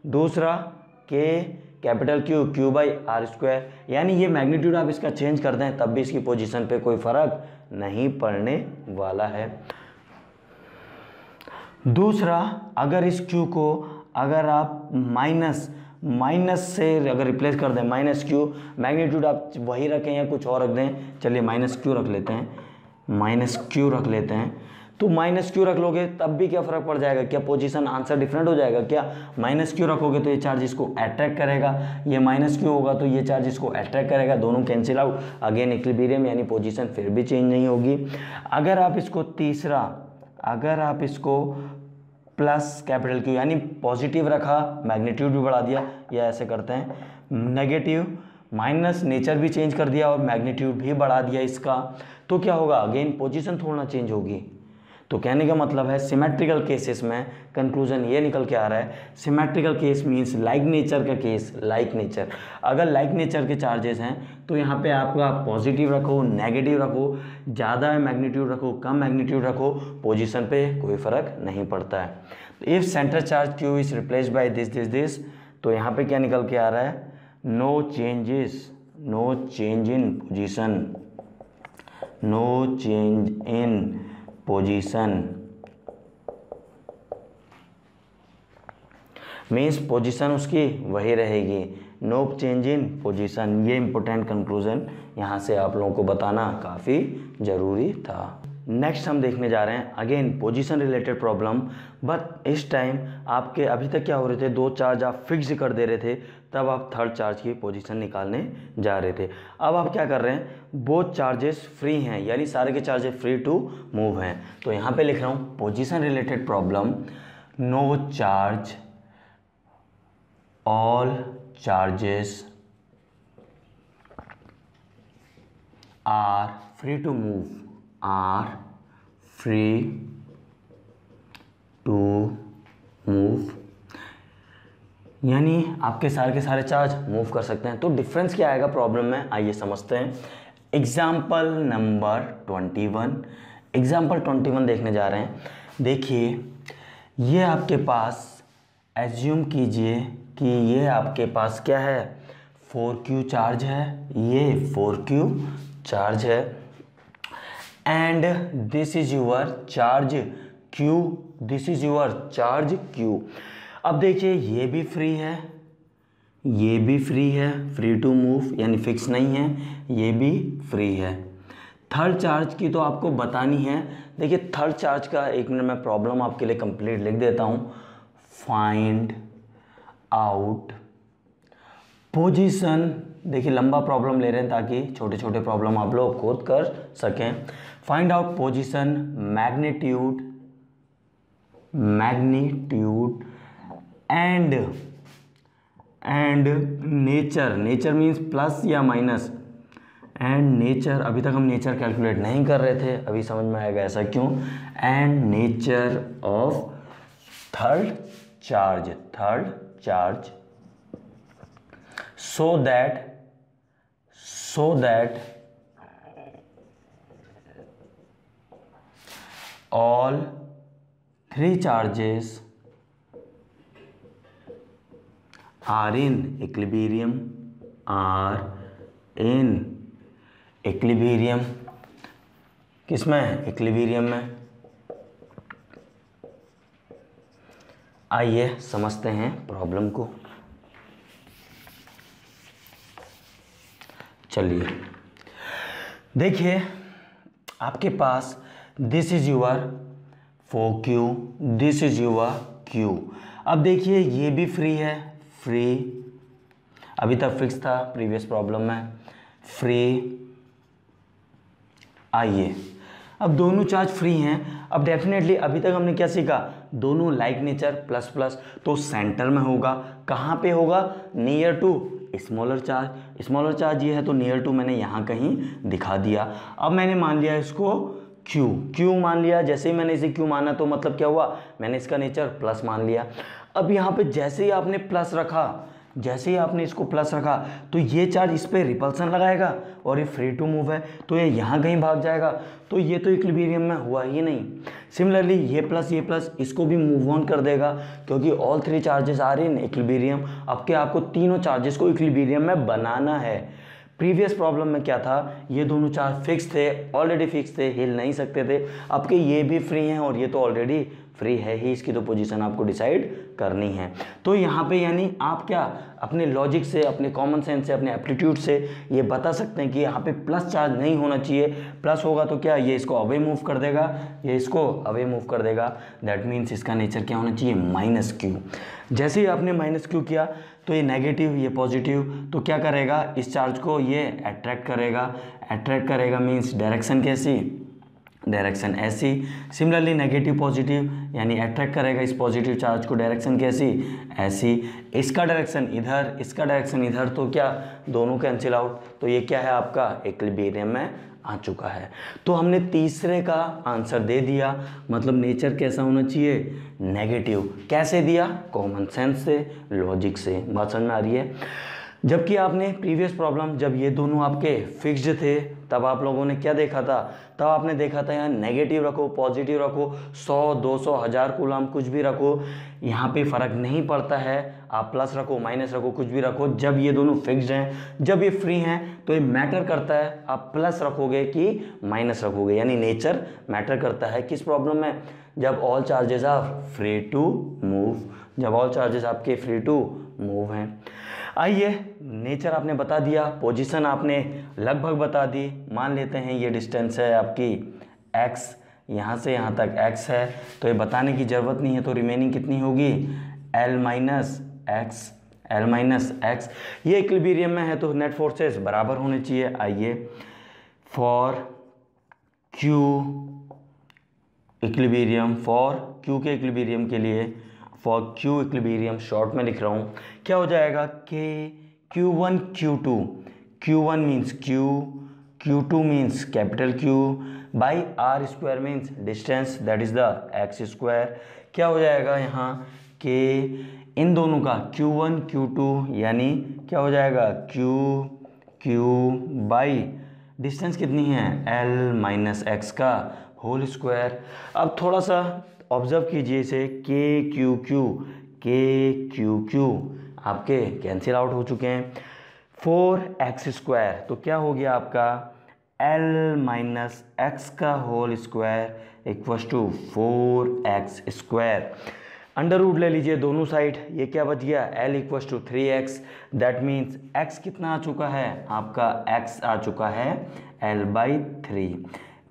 दूसरा K capital Q Q by are square. यानी ये मैग्नीट्यूड आप इसका चेंज कर दें तब भी इसकी पोजीशन पे कोई फ़र्क नहीं पड़ने वाला है। दूसरा, अगर इस क्यू को अगर आप माइनस से अगर रिप्लेस कर दें, माइनस क्यू, मैग्नीट्यूड आप वही रखें या कुछ और रख दें, चलिए माइनस क्यू रख लेते हैं, माइनस क्यू रख लेते हैं। तो माइनस क्यू रख लोगे तब भी क्या फ़र्क पड़ जाएगा, क्या पोजीशन आंसर डिफरेंट हो जाएगा क्या, माइनस क्यू रखोगे तो ये चार्ज इसको अट्रैक्ट करेगा, ये माइनस क्यू होगा तो ये चार्ज इसको अट्रैक्ट करेगा, दोनों कैंसिल आउट, अगेन इक्विलिब्रियम, यानी पोजीशन फिर भी चेंज नहीं होगी। अगर आप इसको तीसरा, अगर आप इसको प्लस कैपिटल क्यू यानी पॉजिटिव रखा, मैग्नीट्यूड भी बढ़ा दिया, या ऐसे करते हैं नेगेटिव माइनस नेचर भी चेंज कर दिया और मैग्नीट्यूड भी बढ़ा दिया इसका, तो क्या होगा, अगेन पोजीशन थोड़ा चेंज होगी। तो कहने का मतलब है सिमेट्रिकल केसेस में कंक्लूजन ये निकल के आ रहा है, symmetrical case means like nature का केस, लाइक नेचर, अगर लाइक नेचर के चार्जेस हैं तो यहाँ पे आपका पॉजिटिव रखो, नेगेटिव रखो, ज़्यादा मैग्नीट्यूड रखो, कम मैग्नीट्यूड रखो, पोजीशन पे कोई फ़र्क नहीं पड़ता है। If centre charge Q is replaced by this, तो यहाँ पे क्या निकल के आ रहा है, no change in position, no change in position means position उसकी वही रहेगी, नो चेंज इन पोजीशन। ये इंपॉर्टेंट कंक्लूजन यहाँ से आप लोगों को बताना काफ़ी ज़रूरी था। नेक्स्ट हम देखने जा रहे हैं again position related problem, but इस टाइम आपके अभी तक क्या हो रहे थे, दो चार्ज आप फिक्स कर दे रहे थे, तब आप थर्ड चार्ज की पोजीशन निकालने जा रहे थे। अब आप क्या कर रहे हैं, बोथ चार्जेस फ्री हैं, यानी सारे के चार्जेस फ्री टू मूव हैं। तो यहाँ पे लिख रहा हूँ position related problem, no charge, all charges are free to move, are free to move, यानी आपके सारे के सारे चार्ज मूव कर सकते हैं। तो डिफरेंस क्या आएगा प्रॉब्लम में, आइए समझते हैं। एग्जाम्पल नंबर 21, एग्जाम्पल 21 देखने जा रहे हैं। देखिए ये आपके पास, एज्यूम कीजिए कि ये आपके पास क्या है, 4Q चार्ज है, ये 4Q चार्ज है, and this is your charge Q, this is your charge Q। अब देखिए ये भी फ्री है, ये भी फ्री है, फ्री टू मूव यानी फिक्स नहीं है, ये भी फ्री है। थर्ड चार्ज की तो आपको बतानी है। देखिए थर्ड चार्ज का एक मिनट में प्रॉब्लम आपके लिए कंप्लीट लिख देता हूँ। फाइंड आउट पोजीशन, देखिए लंबा प्रॉब्लम ले रहे हैं ताकि छोटे छोटे प्रॉब्लम आप लोग खुद कर सकें। Find out position, magnitude and nature means plus या माइनस, एंड नेचर, अभी तक हम नेचर कैलकुलेट नहीं कर रहे थे, अभी समझ में आएगा ऐसा क्यों, and nature of third charge so that all three charges are in equilibrium, किसमें, इक्विलिब्रियम में। आइए समझते हैं प्रॉब्लम को। चलिए देखिए आपके पास this is your 4Q, this is your Q। अब देखिए ये भी फ्री है, फ्री अभी तक फिक्स था प्रीवियस प्रॉब्लम में, फ्री। आइए अब दोनों चार्ज फ्री हैं। अब डेफिनेटली अभी तक हमने क्या सीखा, दोनों लाइक नेचर प्लस प्लस, तो सेंटर में होगा, कहाँ पे होगा, नियर टू स्मॉलर चार्ज ये है तो नियर टू मैंने यहाँ कहीं दिखा दिया। अब मैंने मान लिया इसको Q मान लिया। जैसे ही मैंने इसे Q माना तो मतलब क्या हुआ, मैंने इसका नेचर प्लस मान लिया। अब यहाँ पे जैसे ही आपने प्लस रखा, जैसे ही आपने इसको प्लस रखा तो ये चार्ज इस पर रिपल्सन लगाएगा और ये फ्री टू मूव है तो ये यहाँ कहीं भाग जाएगा, तो ये तो इक्विलिब्रियम में हुआ ही नहीं। सिमिलरली ये प्लस इसको भी मूव ऑन कर देगा क्योंकि ऑल थ्री चार्जेस आ रहे इन इक्विलिब्रियम। अब क्या आपको तीनों चार्जेस को इक्विलिब्रियम में बनाना है। प्रीवियस प्रॉब्लम में क्या था, ये दोनों चार्ज फिक्स थे, ऑलरेडी फिक्स थे, हिल नहीं सकते थे। अब के ये भी फ्री हैं और ये तो ऑलरेडी फ्री है ही, इसकी तो पोजीशन आपको डिसाइड करनी है। तो यहाँ पे यानी आप क्या अपने लॉजिक से, अपने कॉमन सेंस से, अपने एप्टीट्यूड से ये बता सकते हैं कि यहाँ पे प्लस चार्ज नहीं होना चाहिए। प्लस होगा तो क्या ये इसको अवे मूव कर देगा, ये इसको अवे मूव कर देगा। दैट मीन्स इसका नेचर क्या होना चाहिए, -Q। जैसे ही आपने -Q किया तो ये नेगेटिव ये पॉजिटिव, तो क्या करेगा, इस चार्ज को ये अट्रैक्ट करेगा मीन्स डायरेक्शन कैसी, डायरेक्शन ऐसी। सिमिलरली नेगेटिव पॉजिटिव यानी अट्रैक्ट करेगा इस पॉजिटिव चार्ज को, डायरेक्शन कैसी, ऐसी। इसका डायरेक्शन इधर, इसका डायरेक्शन इधर, तो क्या दोनों कैंसिल आउट, तो ये क्या है आपका इक्विलिब्रियम में आ चुका है। तो हमने तीसरे का आंसर दे दिया, मतलब नेचर कैसा होना चाहिए, नेगेटिव। कैसे दिया, कॉमन सेंस से, लॉजिक से। बात समझ में आ रही है। जबकि आपने प्रीवियस प्रॉब्लम जब ये दोनों आपके फिक्स्ड थे तब आप लोगों ने क्या देखा था, तब आपने देखा था यहाँ नेगेटिव रखो पॉजिटिव रखो, 100 200 1000 कूलम कुछ भी रखो, यहाँ पे फ़र्क नहीं पड़ता है। आप प्लस रखो माइनस रखो कुछ भी रखो, जब ये दोनों फिक्स्ड हैं, जब ये फ्री हैं तो ये मैटर करता है आप प्लस रखोगे कि माइनस रखोगे, यानी नेचर मैटर करता है किस प्रॉब्लम में, जब all charges are free to move, जब ऑल चार्जेस आपके फ्री टू मूव हैं। आइए, नेचर आपने बता दिया, पोजीशन आपने लगभग बता दी। मान लेते हैं ये डिस्टेंस है आपकी x, यहाँ से यहाँ तक x है, तो ये बताने की ज़रूरत नहीं है, तो रिमेनिंग कितनी होगी L minus x, L minus x. ये इक्विलिब्रियम में है तो नेट फोर्सेस बराबर होने चाहिए। आइए, for Q equilibrium, for Q के इक्विलिब्रियम के लिए, फॉर Q इक्विलिब्रियम शॉर्ट में लिख रहा हूँ, क्या हो जाएगा K Q1 Q2, Q1 means Q, Q2 means capital Q by R square means distance that is the x square. क्या हो जाएगा यहाँ K इन दोनों का Q1 Q2 यानी क्या हो जाएगा Q बाई डिस्टेंस कितनी है L माइनस एक्स का होल स्क्वायर। अब थोड़ा सा ऑब्जर्व कीजिए इसे, के क्यू आपके कैंसिल आउट हो चुके हैं। 4x स्क्वायर तो क्या हो गया आपका L माइनस एक्स का whole square equals to 4x square. Under root ले लीजिए दोनों साइड, ये क्या बच गया L equals to 3x, that means x कितना आ चुका है आपका, x आ चुका है L/3।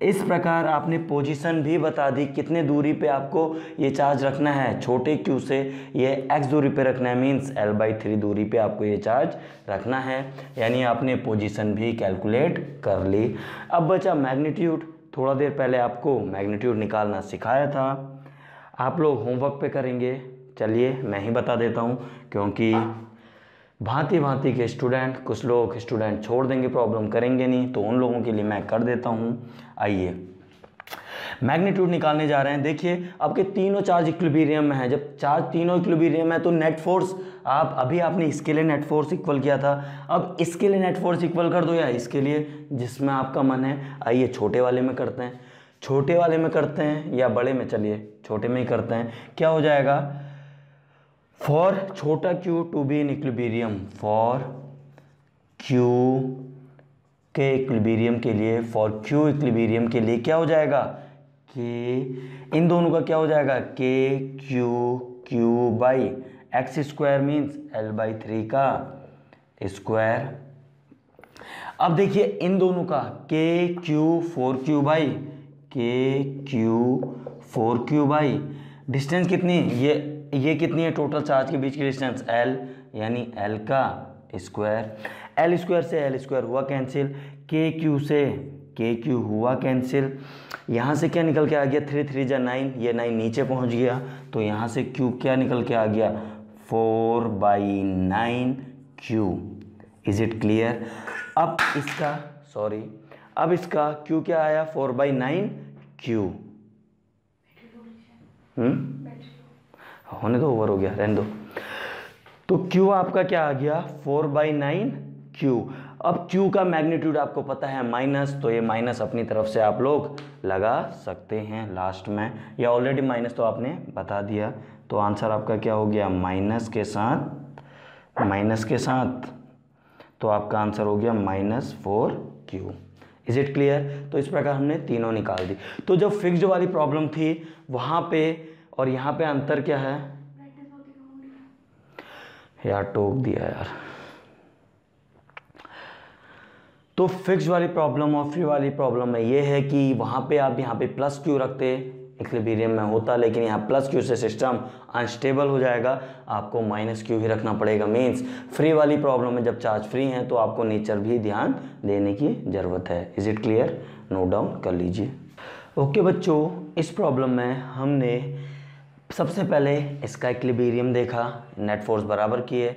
इस प्रकार आपने पोजीशन भी बता दी, कितने दूरी पे आपको ये चार्ज रखना है, छोटे q से ये x दूरी पे रखना है, मीन्स L/3 दूरी पे आपको ये चार्ज रखना है, यानी आपने पोजीशन भी कैलकुलेट कर ली। अब बचा मैग्नीट्यूड। थोड़ा देर पहले आपको मैग्नीट्यूड निकालना सिखाया था, आप लोग होमवर्क पे करेंगे। चलिए मैं ही बता देता हूँ, क्योंकि भांति भांति के स्टूडेंट, कुछ लोग स्टूडेंट छोड़ देंगे, प्रॉब्लम करेंगे नहीं, तो उन लोगों के लिए मैं कर देता हूँ। आइए मैग्नीट्यूड निकालने जा रहे हैं। देखिए आपके तीनों चार्ज इक्विलिब्रियम में है, जब चार्ज तीनों इक्विलिब्रियम है तो नेट फोर्स, आप अभी आपने इसके लिए नेट फोर्स इक्वल किया था, अब इसके लिए नेट फोर्स इक्वल कर दो या इसके लिए, जिसमें आपका मन है। आइए छोटे वाले में करते हैं, छोटे वाले में करते हैं या बड़े में, चलिए छोटे में ही करते हैं। क्या हो जाएगा, फॉर छोटा q to be in equilibrium, for q के इक्विलिब्रियम के लिए, फॉर q इक्विलिब्रियम के लिए क्या हो जाएगा कि इन दोनों का क्या हो जाएगा q by x square means L/3 का स्क्वायर। अब देखिए इन दोनों का Q 4Q बाई डिस्टेंस कितनी, ये कितनी है टोटल चार्ज के बीच की डिस्टेंस L, यानी L का स्क्वायर। L स्क्वायर से L स्क्वायर हुआ कैंसिल, KQ से KQ हुआ कैंसिल, यहाँ से क्या निकल के आ गया 3 3 जा 9, ये 9 नीचे पहुँच गया, तो यहाँ से Q क्या निकल के आ गया 4/9Q। Is it clear. अब इसका Q क्या आया 4/9Q। होने दो, ओवर हो गया, रहने दो। तो Q आपका क्या आ गया 4/9Q। अब Q का मैग्नीट्यूड आपको पता है माइनस, तो ये माइनस अपनी तरफ से आप लोग लगा सकते हैं लास्ट में, या ऑलरेडी माइनस तो आपने बता दिया, तो आंसर आपका क्या हो गया माइनस के साथ, तो आपका आंसर हो गया -4Q। Is it clear. तो इस प्रकार हमने तीनों निकाल दी। तो जब फिक्स्ड वाली प्रॉब्लम थी वहाँ पे और यहाँ पे अंतर क्या है यार, टोक दिया यार। तो फिक्स्ड वाली प्रॉब्लम और फ्री वाली प्रॉब्लम में ये है कि वहाँ पे आप यहाँ पे प्लस क्यू रखते इक्विलिब्रियम में होता, लेकिन यहाँ प्लस क्यू से सिस्टम अनस्टेबल हो जाएगा, आपको माइनस क्यू ही रखना पड़ेगा। मीन्स फ्री वाली प्रॉब्लम में जब चार्ज फ्री हैं तो आपको नेचर भी ध्यान देने की ज़रूरत है। Is it clear, note down कर लीजिए। ओके बच्चों, इस प्रॉब्लम में हमने सबसे पहले इसका इक्विलिब्रियम देखा, नेट फोर्स बराबर किए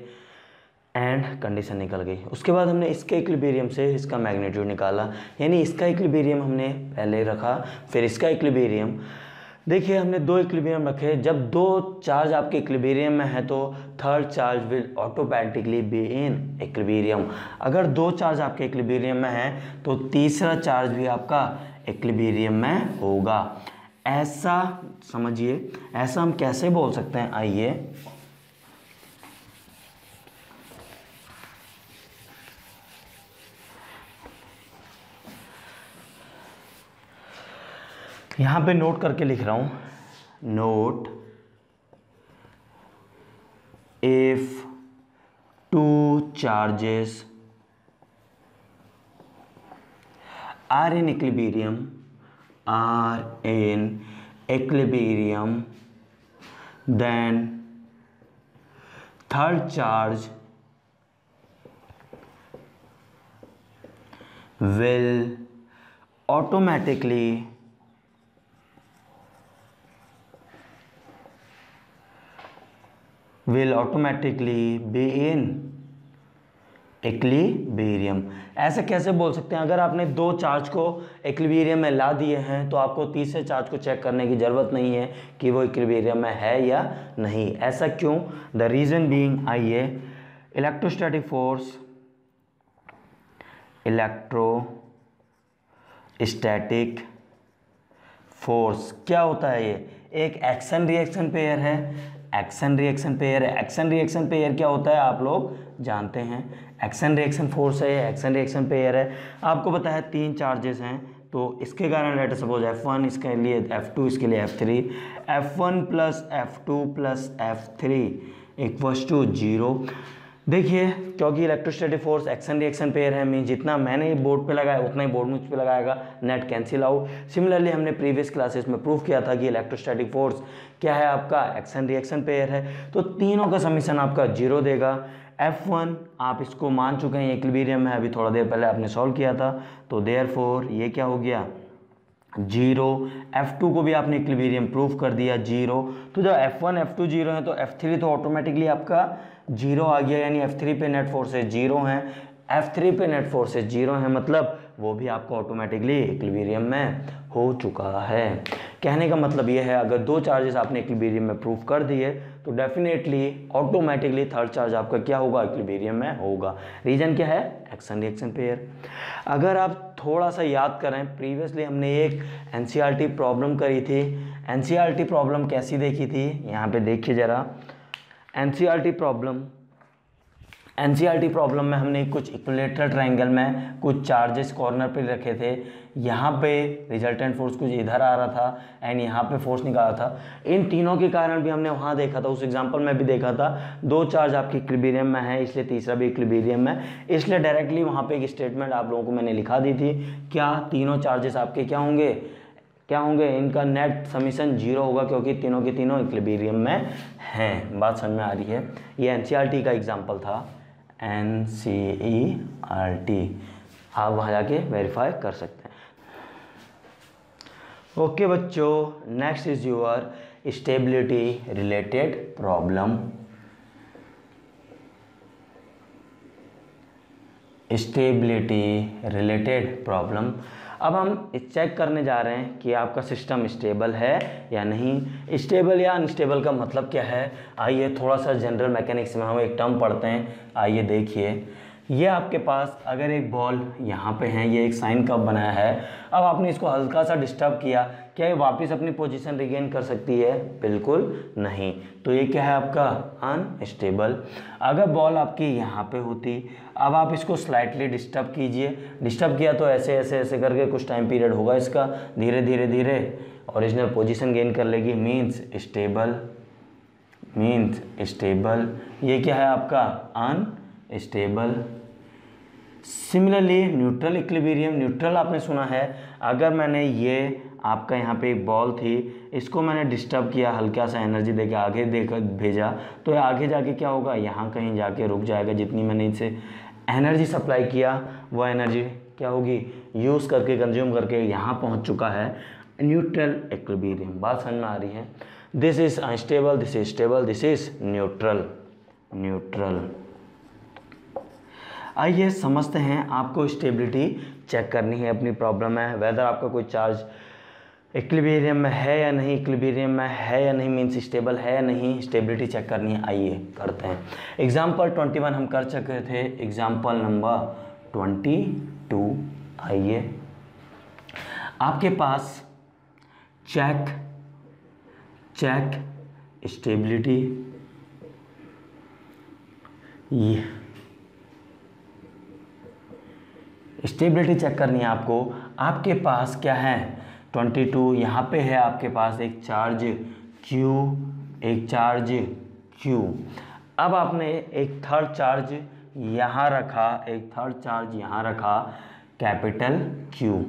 एंड कंडीशन निकल गई। उसके बाद हमने इसके इक्विलिब्रियम से इसका मैग्नीट्यूड निकाला, यानी इसका इक्विलिब्रियम हमने पहले रखा, फिर इसका इक्विलिब्रियम। देखिए हमने दो इक्विलिब्रियम रखे, जब दो चार्ज आपके इक्विलिब्रियम में है तो third charge will automatically B in equilibrium. अगर दो चार्ज आपके इक्विलिब्रियम में है तो तीसरा चार्ज भी आपका इक्विलिब्रियम में होगा। ऐसा समझिए, ऐसा हम कैसे बोल सकते हैं, आइए यहां पे नोट करके लिख रहा हूं, note if two charges are in equilibrium then third charge will automatically be in equilibrium. ऐसे कैसे बोल सकते हैं? अगर आपने दो चार्ज को इक्विलिब्रियम में ला दिए हैं तो आपको तीसरे चार्ज को चेक करने की ज़रूरत नहीं है कि वो इक्विलिब्रियम में है या नहीं। ऐसा क्यों? द रीज़न बीइंग, आइए, इलेक्ट्रोस्टैटिक फोर्स क्या होता है? ये एक एक्शन रिएक्शन पेयर है। एक्शन रिएक्शन पेयर क्या होता है आप लोग जानते हैं। एक्शन रिएक्शन फोर्स है, एक्शन रिएक्शन पेयर है। आपको पता है तीन चार्जेस हैं तो इसके कारण लेट सपोज F1, इसके लिए F2, इसके लिए F3, F1 plus F2 plus F3 equals to 0। देखिए क्योंकि electrostatic force action reaction pair है, मीन जितना मैंने बोर्ड पे लगाया उतना ही बोर्ड मुझ पे लगाएगा, नेट कैंसिल आउट। सिमिलरली हमने प्रीवियस क्लासेस में प्रूव किया था कि इलेक्ट्रोस्टैटिक फोर्स क्या है आपका, एक्शन रिएक्शन पेयर है। तो तीनों का समीशन आपका 0 देगा। F1 आप इसको मान चुके हैं, इक्विलिब्रियम में अभी थोड़ा देर पहले आपने सॉल्व किया था, तो देयरफॉर ये क्या हो गया 0। F2 को भी आपने इक्विलिब्रियम प्रूव कर दिया 0। तो जब F1 F2 0 है तो F3 तो ऑटोमेटिकली आपका 0 आ गया, यानी F3 पे नेट फोर्सेस 0 हैं, F3 पे नेट फोर्सेस 0 हैं, मतलब वो भी आपको ऑटोमेटिकली इक्विलिब्रियम में हो चुका है। कहने का मतलब ये है अगर दो चार्जेस आपने इक्विलिब्रियम में प्रूव कर दिए तो डेफिनेटली ऑटोमेटिकली थर्ड चार्ज आपका क्या होगा, इक्विलिब्रियम में होगा। रीजन क्या है, एक्शन रिएक्शन पेयर। अगर आप थोड़ा सा याद करें, प्रीवियसली हमने एक एनसीईआरटी प्रॉब्लम करी थी। एनसीईआरटी प्रॉब्लम कैसी देखी थी, यहाँ पे देखिए ज़रा। एनसीईआरटी प्रॉब्लम में हमने कुछ इक्विलेटरल ट्रायंगल में कुछ चार्जेस कॉर्नर पे रखे थे। यहाँ पे रिजल्टेंट फोर्स कुछ इधर आ रहा था एंड यहाँ पे फोर्स निकाला था। इन तीनों के कारण भी हमने वहाँ देखा था, उस एग्जांपल में भी देखा था, दो चार्ज आपके इक्विलिब्रियम में है इसलिए तीसरा भी इक्विलिब्रियम में, इसलिए डायरेक्टली वहाँ पे एक स्टेटमेंट आप लोगों को मैंने लिखा दी थी। क्या तीनों चार्जेस आपके क्या होंगे, इनका नेट समीशन 0 होगा क्योंकि तीनों के तीनों इक्विलिब्रियम में हैं। बात समझ में आ रही है? ये एनसीईआरटी का एग्जांपल था, एनसीईआरटी, आप वहाँ जाके वेरीफाई कर सकते हैं। ओके बच्चों, next is your stability related problem. अब हम चेक करने जा रहे हैं कि आपका सिस्टम स्टेबल है या नहीं। स्टेबल या अनस्टेबल का मतलब क्या है, आइए थोड़ा सा जनरल मैकेनिक्स में हम एक टर्म पढ़ते हैं। आइए देखिए, ये आपके पास अगर एक बॉल यहाँ पे है, ये एक साइन कर्व बनाया है, अब आपने इसको हल्का सा डिस्टर्ब किया, क्या ये वापस अपनी पोजीशन रिगेन कर सकती है? बिल्कुल नहीं। तो ये क्या है आपका अनस्टेबल। अगर बॉल आपकी यहाँ पे होती, अब आप इसको स्लाइटली डिस्टर्ब कीजिए, डिस्टर्ब किया तो ऐसे ऐसे ऐसे करके कुछ टाइम पीरियड होगा इसका, धीरे धीरे धीरे ओरिजिनल पोजीशन गेन कर लेगी, मीन्स स्टेबल। ये क्या है आपका unstable. Similarly neutral equilibrium, neutral आपने सुना है, अगर मैंने ये आपका यहाँ पे एक बॉल थी, इसको मैंने डिस्टर्ब किया, हल्का सा एनर्जी देकर आगे देकर भेजा, तो आगे जाके क्या होगा, यहाँ कहीं जाके रुक जाएगा। जितनी मैंने इसे एनर्जी सप्लाई किया वो एनर्जी क्या होगी, यूज़ करके कंज्यूम करके यहाँ पहुँच चुका है। Neutral equilibrium. बात समझ में आ रही है? This is unstable, this is stable, this is neutral. आइए समझते हैं, आपको स्टेबिलिटी चेक करनी है, अपनी प्रॉब्लम है वेदर आपका कोई चार्ज इक्विलिब्रियम में है या नहीं, इक्विलिब्रियम में है या नहीं, मीन्स स्टेबल है या नहीं, स्टेबिलिटी चेक करनी है। आइए करते हैं। एग्जाम्पल 21 हम कर चुके थे, एग्जाम्पल नंबर 22। आइए, आपके पास चेक स्टेबिलिटी, ये स्टेबिलिटी चेक करनी है आपको। आपके पास क्या है 22, यहाँ पे है आपके पास एक चार्ज Q। अब आपने एक थर्ड चार्ज यहाँ रखा, कैपिटल Q।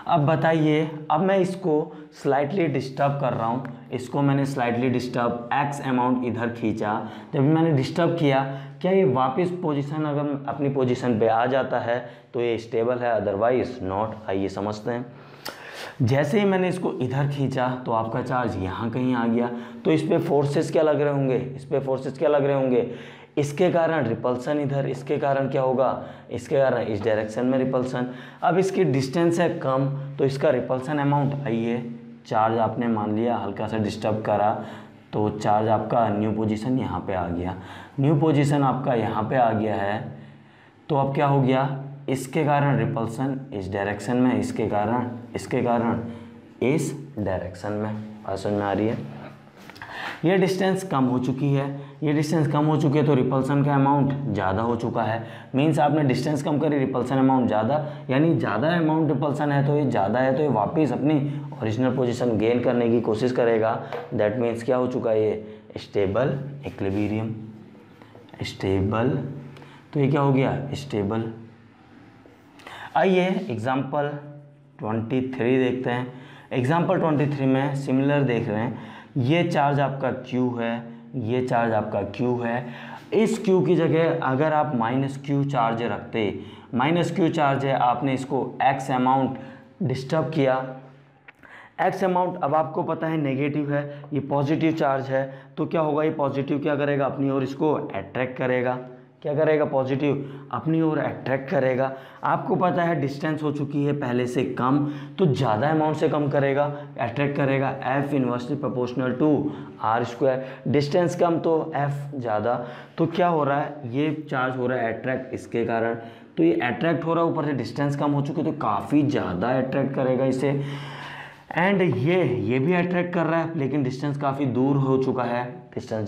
अब बताइए, अब मैं इसको स्लाइटली डिस्टर्ब कर रहा हूँ, इसको मैंने स्लाइटली डिस्टर्ब x अमाउंट इधर खींचा। जब मैंने डिस्टर्ब किया, क्या ये वापस पोजीशन अगर अपनी पोजीशन पे आ जाता है तो ये स्टेबल है, अदरवाइज नॉट। आइए समझते हैं। जैसे ही मैंने इसको इधर खींचा तो आपका चार्ज यहाँ कहीं आ गया, तो इस पे फोर्सेस क्या लग रहे होंगे, इसके कारण रिपल्सन इधर, इसके कारण क्या होगा, इसके कारण इस डायरेक्शन में रिपल्सन। अब इसकी डिस्टेंस है कम, तो इसका रिपल्सन अमाउंट, आइए चार्ज आपने मान लिया हल्का सा डिस्टर्ब करा तो चार्ज आपका न्यू पोजीशन यहाँ पे आ गया, तो अब क्या हो गया, इसके कारण रिपल्सन इस डायरेक्शन में, इसके कारण इस डायरेक्शन में। बात समझ में आ रही है? ये डिस्टेंस कम हो चुकी है, तो रिपल्सन का अमाउंट ज़्यादा हो चुका है। मीन्स आपने डिस्टेंस कम करी, रिपल्सन अमाउंट ज़्यादा, यानी ज़्यादा अमाउंट रिपल्सन है, तो ये ज़्यादा है, तो ये वापस अपनी ओरिजिनल पोजीशन गेन करने की कोशिश करेगा। दैट मीन्स क्या हो चुका है, ये स्टेबल इक्विलिब्रियम, तो ये क्या हो गया, स्टेबल। आइए एग्जाम्पल 23 देखते हैं। एग्जाम्पल 23 में सिमिलर देख रहे हैं, ये चार्ज आपका Q है, इस Q की जगह अगर आप -Q चार्ज रखते, -Q चार्ज है, आपने इसको x अमाउंट डिस्टर्ब किया, x अमाउंट अब आपको पता है नेगेटिव है, ये पॉजिटिव चार्ज है, तो क्या होगा, ये पॉजिटिव क्या करेगा, अपनी ओर इसको अट्रैक्ट करेगा। क्या करेगा, पॉजिटिव अपनी ओर अट्रैक्ट करेगा। आपको पता है डिस्टेंस हो चुकी है पहले से कम, तो ज़्यादा अमाउंट से कम करेगा, अट्रैक्ट करेगा, F inversely proportional to R²। Distance कम तो F ज़्यादा, तो क्या हो रहा है, ये चार्ज हो रहा है अट्रैक्ट इसके कारण, तो ये अट्रैक्ट हो रहा है, ऊपर से डिस्टेंस कम हो चुकी है, तो काफ़ी ज़्यादा अट्रैक्ट करेगा इसे। एंड ये भी अट्रैक्ट कर रहा है, लेकिन डिस्टेंस काफ़ी दूर हो चुका है, डिस्टेंस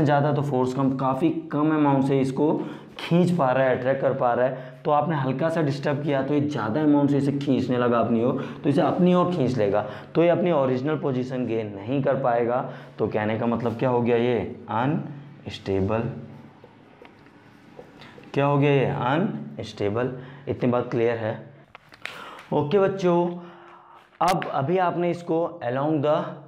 ज़्यादा तो फोर्स कम, काफ़ी कम अमाउंट से इसको खींच पा रहा है, अट्रैक्ट कर पा रहा है। तो आपने हल्का सा डिस्टर्ब किया तो ये ज़्यादा अमाउंट से इसे खींचने लगा अपनी ओर, तो इसे अपनी ओर खींच लेगा, तो ये अपनी ओरिजिनल पोजीशन गेन नहीं कर पाएगा। तो कहने का मतलब क्या हो गया, ये अनस्टेबल। क्या हो गया, ये अनस्टेबल। इतनी बात क्लियर है? ओके बच्चों, अब अभी आपने इसको अलोंग द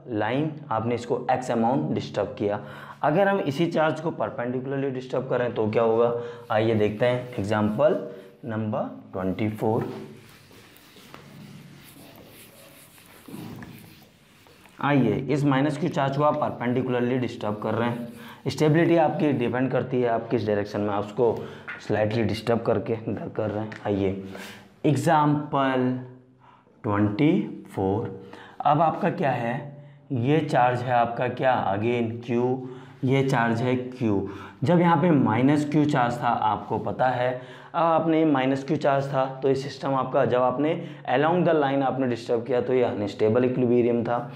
लाइन, आपने इसको x अमाउंट डिस्टर्ब किया। अगर हम इसी चार्ज को परपेंडिकुलरली डिस्टर्ब करें तो क्या होगा, आइए देखते हैं। Example number 24। आइए, इस -Q चार्ज को आप परपेंडिकुलरली डिस्टर्ब कर रहे हैं। स्टेबिलिटी आपकी डिपेंड करती है आप किस डायरेक्शन में आप उसको स्लाइटली डिस्टर्ब करके कर रहे हैं। आइए एग्जाम्पल 24। अब आपका क्या है, ये चार्ज है आपका क्या, अगेन Q, ये चार्ज है Q। जब यहाँ पे -Q चार्ज था, आपको पता है, अब आपने -Q चार्ज था तो ये सिस्टम आपका, जब आपने अलोंग द लाइन आपने डिस्टर्ब किया तो ये अनस्टेबल इक्विलिब्रियम था।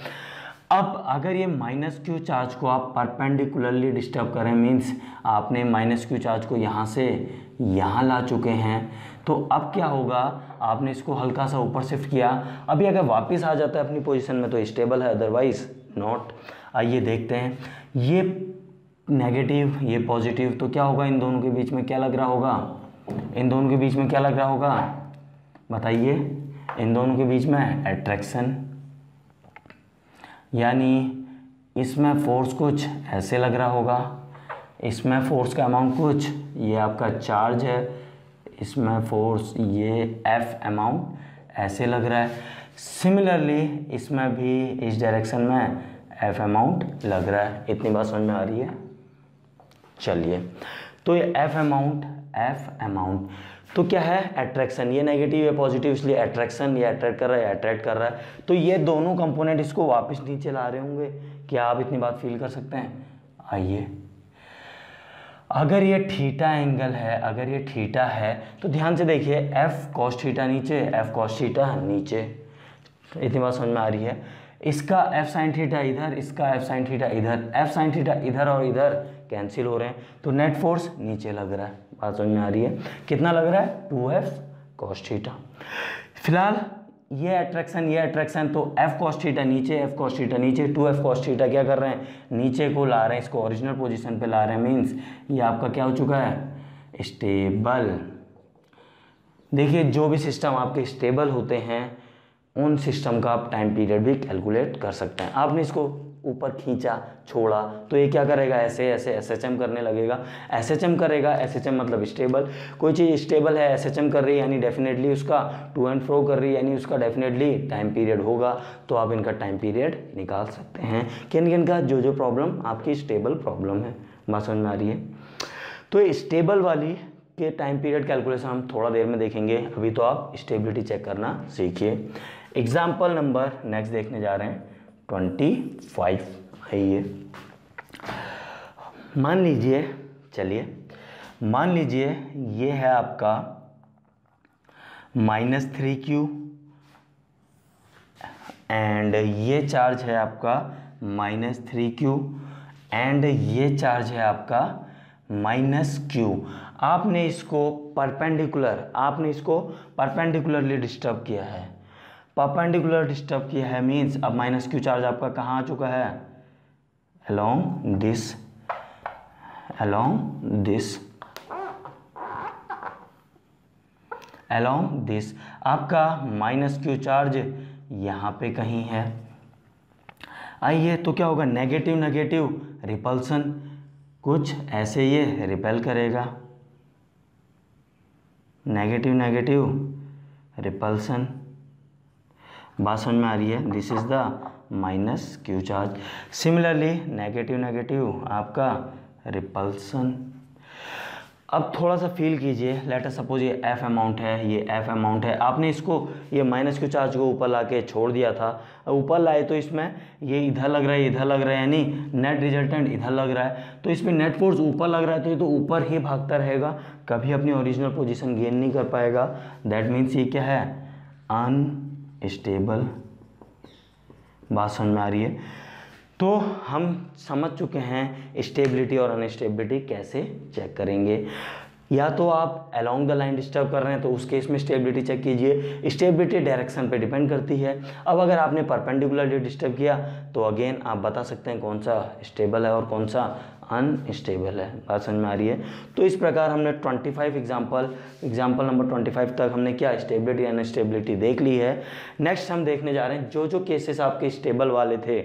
अब अगर ये -Q चार्ज को आप परपेंडिकुलरली डिस्टर्ब करें, मीन्स आपने -Q चार्ज को यहाँ से यहाँ ला चुके हैं, तो अब क्या होगा, आपने इसको हल्का सा ऊपर शिफ्ट किया, अभी अगर वापस आ जाता है अपनी पोजीशन में तो स्टेबल है, अदरवाइज नॉट। आइए देखते हैं, ये नेगेटिव ये पॉजिटिव, तो क्या होगा, इन दोनों के बीच में क्या लग रहा होगा, बताइए, इन दोनों के बीच में अट्रैक्शन, यानी इसमें फोर्स कुछ ऐसे लग रहा होगा, इसमें फोर्स का अमाउंट कुछ, ये आपका चार्ज है, इसमें फोर्स ये F अमाउंट ऐसे लग रहा है। सिमिलरली इसमें भी इस डायरेक्शन में एफ अमाउंट लग रहा है। इतनी बात समझ में आ रही है? चलिए, तो ये एफ अमाउंट तो क्या है? अट्रैक्शन। ये नेगेटिव है पॉजिटिव, इसलिए अट्रैक्शन, ये अट्रैक्ट कर रहा है, ये अट्रैक्ट कर रहा है। तो ये दोनों कंपोनेंट इसको वापस नीचे ला रहे होंगे। क्या आप इतनी बात फील कर सकते हैं? आइए, अगर ये थीटा एंगल है, अगर ये थीटा है तो ध्यान से देखिए, एफ कॉस थीटा नीचे, एफ कॉस थीटा नीचे। तो इतनी बात समझ में आ रही है? इसका एफ साइन थीटा इधर, इसका एफ साइन थीटा इधर, एफ साइन थीटा इधर और इधर कैंसिल हो रहे हैं, तो नेट फोर्स नीचे लग रहा है। बात समझ में आ रही है? कितना लग रहा है? 2f cos theta. फिलहाल ये अट्रैक्शन, तो f cos थीटा नीचे, f cos थीटा नीचे, 2f cos थीटा क्या कर रहे हैं? नीचे को ला रहे हैं, इसको ओरिजिनल पोजीशन पे ला रहे हैं। मीन्स ये आपका क्या हो चुका है? स्टेबल। देखिए, जो भी सिस्टम आपके स्टेबल होते हैं उन सिस्टम का आप टाइम पीरियड भी कैलकुलेट कर सकते हैं। आपने इसको ऊपर खींचा, छोड़ा, तो ये क्या करेगा? ऐसे ऐसे एसएचएम करने लगेगा। एसएचएम करेगा, एसएचएम मतलब स्टेबल। कोई चीज़ स्टेबल है, एसएचएम कर रही है, यानी डेफिनेटली उसका टू एंड फ्रो कर रही है, यानी उसका डेफिनेटली टाइम पीरियड होगा। तो आप इनका टाइम पीरियड निकाल सकते हैं। किन किन का? जो जो प्रॉब्लम आपकी स्टेबल प्रॉब्लम है। बात समझ में आ रही है? तो स्टेबल वाली के टाइम पीरियड कैलकुलेशन हम थोड़ा देर में देखेंगे। अभी तो आप स्टेबिलिटी चेक करना सीखिए। एग्जाम्पल नंबर नेक्स्ट देखने जा रहे हैं 25। आइए, मान लीजिए, चलिए मान लीजिए ये है आपका -3q एंड ये चार्ज है आपका -3q एंड ये चार्ज है आपका -q। आपने इसको परपेंडिकुलरली डिस्टर्ब किया है। परपेंडिकुलर डिस्टर्ब किया है मीन्स अब -q चार्ज आपका कहाँ आ चुका है? along this आपका -q चार्ज यहाँ पे कहीं है। आइए, तो क्या होगा? नेगेटिव रिपल्सन, कुछ ऐसे ये रिपेल करेगा। Negative repulsion. बात समझ में आ रही है? This is the -q charge. Similarly negative आपका रिपल्सन। अब थोड़ा सा फील कीजिए, लेट अस सपोज ये f अमाउंट है, ये f अमाउंट है। आपने इसको ये -q चार्ज को ऊपर लाके छोड़ दिया था। ऊपर लाए तो इसमें ये इधर लग रहा है, इधर लग रहा है, यानी नेट रिजल्टेंट इधर लग रहा है। तो इसमें नेट फोर्स ऊपर लग रहा है, तो ये तो ऊपर ही भागता रहेगा, कभी अपनी ओरिजिनल पोजीशन गेन नहीं कर पाएगा। दैट मीन्स ये क्या है? अनस्टेबल। बात समझ में आ रही है? तो हम समझ चुके हैं स्टेबिलिटी और अनस्टेबिलिटी कैसे चेक करेंगे। या तो आप अलोंग द लाइन डिस्टर्ब कर रहे हैं तो उस केस में स्टेबिलिटी चेक कीजिए। स्टेबिलिटी डायरेक्शन पे डिपेंड करती है। अब अगर आपने परपेंडिकुलरली डिस्टर्ब किया तो अगेन आप बता सकते हैं कौन सा स्टेबल है और कौन सा अनस्टेबल है। बात समझ में आ रही है? तो इस प्रकार हमने 25 एग्जाम्पल नंबर 25 तक हमने क्या स्टेबिलिटी अनस्टेबिलिटी देख ली है। नेक्स्ट हम देखने जा रहे हैं जो जो केसेस आपके स्टेबल वाले थे